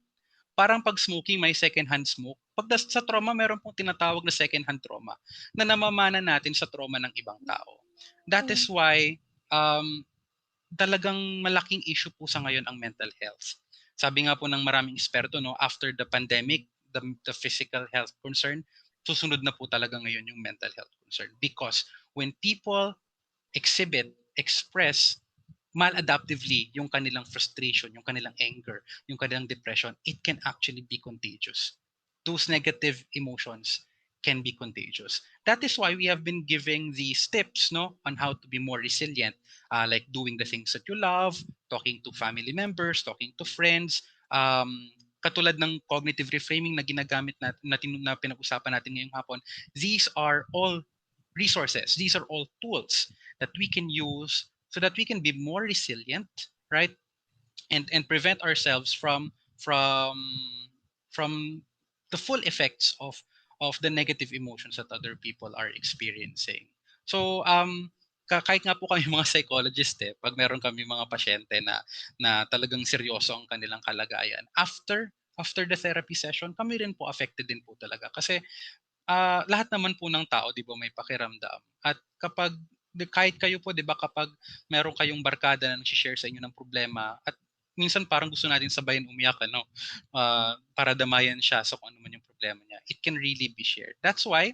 Parang pag smoking, may second-hand smoke. Pag sa trauma, meron pong tinatawag na second-hand trauma na namamana natin sa trauma ng ibang tao. That is why talagang malaking issue po sa ngayon ang mental health. Sabi nga po ng maraming eksperto, no, after the pandemic, the physical health concern, susunod na po talaga ngayon yung mental health concern. Because when people express maladaptively yung kanilang frustration, yung kanilang anger, yung kanilang depression, it can actually be contagious. Those negative emotions can be contagious. That is why we have been giving these tips, no, on how to be more resilient, like doing the things that you love, talking to family members, talking to friends, katulad ng cognitive reframing na ginagamit natin na pinag-usapan natin ngayong hapon. These are all resources. These are all tools that we can use so that we can be more resilient, right? And prevent ourselves from the full effects of the negative emotions that other people are experiencing. So kahit nga po kami mga psychologist pag meron kami mga pasyente na talagang seryoso ang kanilang kalagayan, after the therapy session, kami rin po affected din po talaga kasi lahat naman po ng tao, 'di ba, may pakiramdam. At kapag kahit kayo po, 'di ba, kapag meron kayong barkada na nag-share sa inyo ng problema at minsan parang gusto natin sabayan umiyak, ano, para damayan siya sa kung ano man yung problema niya. It can really be shared. That's why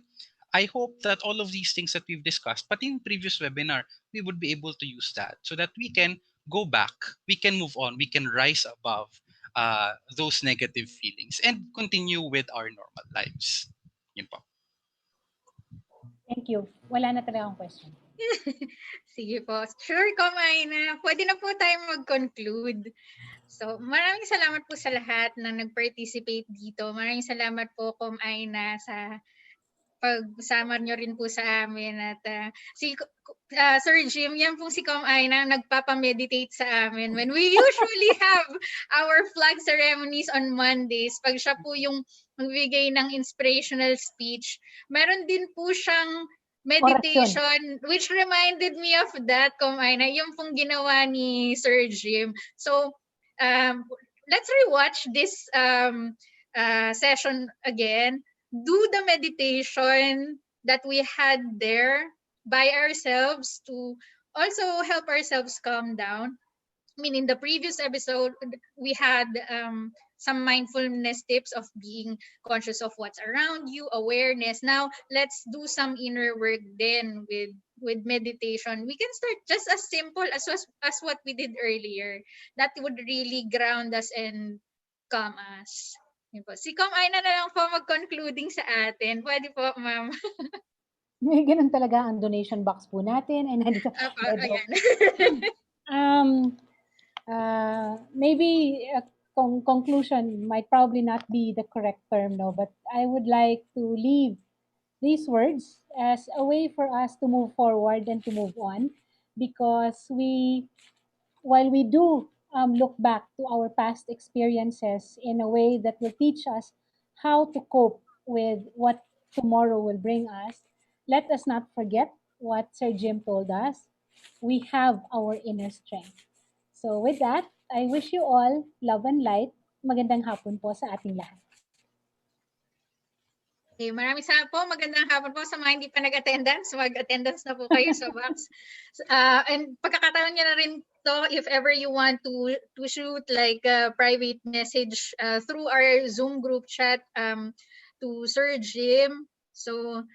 I hope that all of these things that we've discussed, pati in previous webinar, we would be able to use that so that we can go back, we can move on, we can rise above those negative feelings and continue with our normal lives. Yun po. Thank you. Wala na talaga akong question. Sige po. Sure, kumain na. Pwede na po tayo mag-conclude. So, maraming salamat po sa lahat na nag-participate dito. Maraming salamat po, kumain na, sa pagsama nyo rin po sa amin. At Sir Jim, yan po si Aina nagpapameditate sa amin when we usually have our flag ceremonies on Mondays. Pag siya po yung magbigay ng inspirational speech, meron din po siyang meditation, which reminded me of that, Aina, yung pong ginawa ni Sir Jim. So, let's rewatch this session again. Do the meditation that we had there by ourselves to also help ourselves calm down. I mean, in the previous episode, we had some mindfulness tips of being conscious of what's around you, awareness. Now, let's do some inner work then with meditation. We can start just as simple as what we did earlier. That would really ground us and calm us. Si Aina na lang po mag-concluding sa atin. Pwede po, ma'am. May ganun talaga ang donation box po natin. And nandito, Ayan. maybe conclusion might probably not be the correct term, no, but I would like to leave these words as a way for us to move forward and to move on, because while we do look back to our past experiences in a way that will teach us how to cope with what tomorrow will bring us, let us not forget what Sir Jim told us. We have our inner strength. So with that, I wish you all love and light. Magandang hapon po sa ating lahat. Okay, maraming salamat po. Magandang hapon po sa mga hindi pa nag-attendance. Mag-attendance na po kayo sa box. And pagkakataon niya na rin to, if ever you want to shoot like a private message through our Zoom group chat to Sir Jim. So,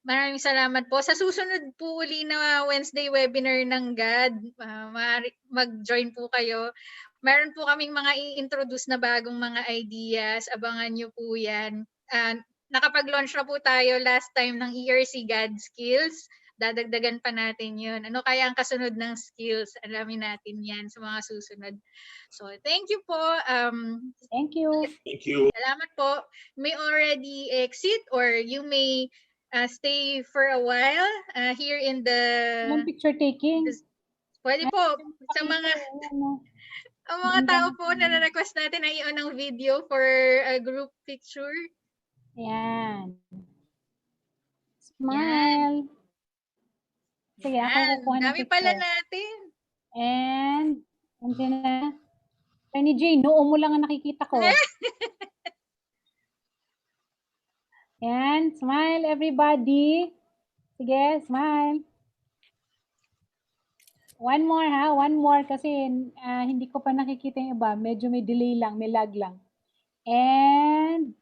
maraming salamat po. Sa susunod po uli na Wednesday webinar ng GAD, mag-join po kayo. Meron po kaming mga i-introduce na bagong mga ideas. Abangan nyo po yan. Nakapag-launch na po tayo last time ng ERCAres skills. Dadagdagan pa natin yun. Ano kaya ang kasunod ng skills? Alamin natin yan sa mga susunod. So, thank you po. Thank you. Thank you. Salamat po. May already exit or you may stay for a while here in the... Picture taking. Pwede po. Sa mga... Ang mga tao po na na-request natin ay i-on ang video for a group picture. Ayan. Smile. Sige, ako Yan. kukuha ng Dami pala picture. natin. And, andyan na. Attorney Jane, noo mo lang ang nakikita ko. Ayan, smile everybody. Sige, smile. One more ha, one more kasi hindi ko pa nakikita yung iba. Medyo may delay lang, may lag lang. And,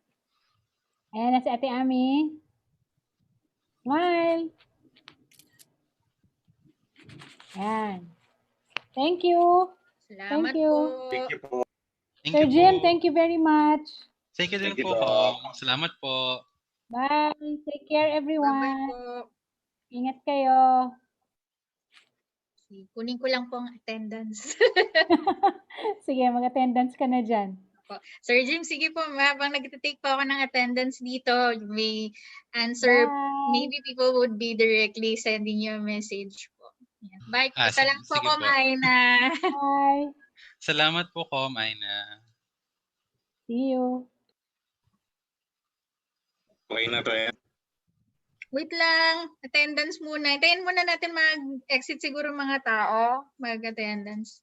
ayan na si Ate Ami. Smile. Ayan. Thank you. Salamat Thank you. po. Thank you po. Thank Sir you Jim, po. thank you very much. Thank you din Thank you po, po. Kong. Salamat po. Bye. Take care Bye-bye everyone. po. Ingat kayo. Kunin ko lang po ang attendance. Sige, mag-attendance ka na dyan. Sir Jim, sige po, habang nag-take po ako ng attendance dito, may answer, Bye. maybe people would be directly sending you a message po. Yan. Bye. Isa lang po, sige po. kumain na. Bye. Salamat po, Kom, Aina. See you. Okay na to eh. Wait lang, attendance muna. Hintayin muna natin mag-exit siguro mga tao, mag-attendance.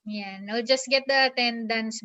Yan, I'll just get the attendance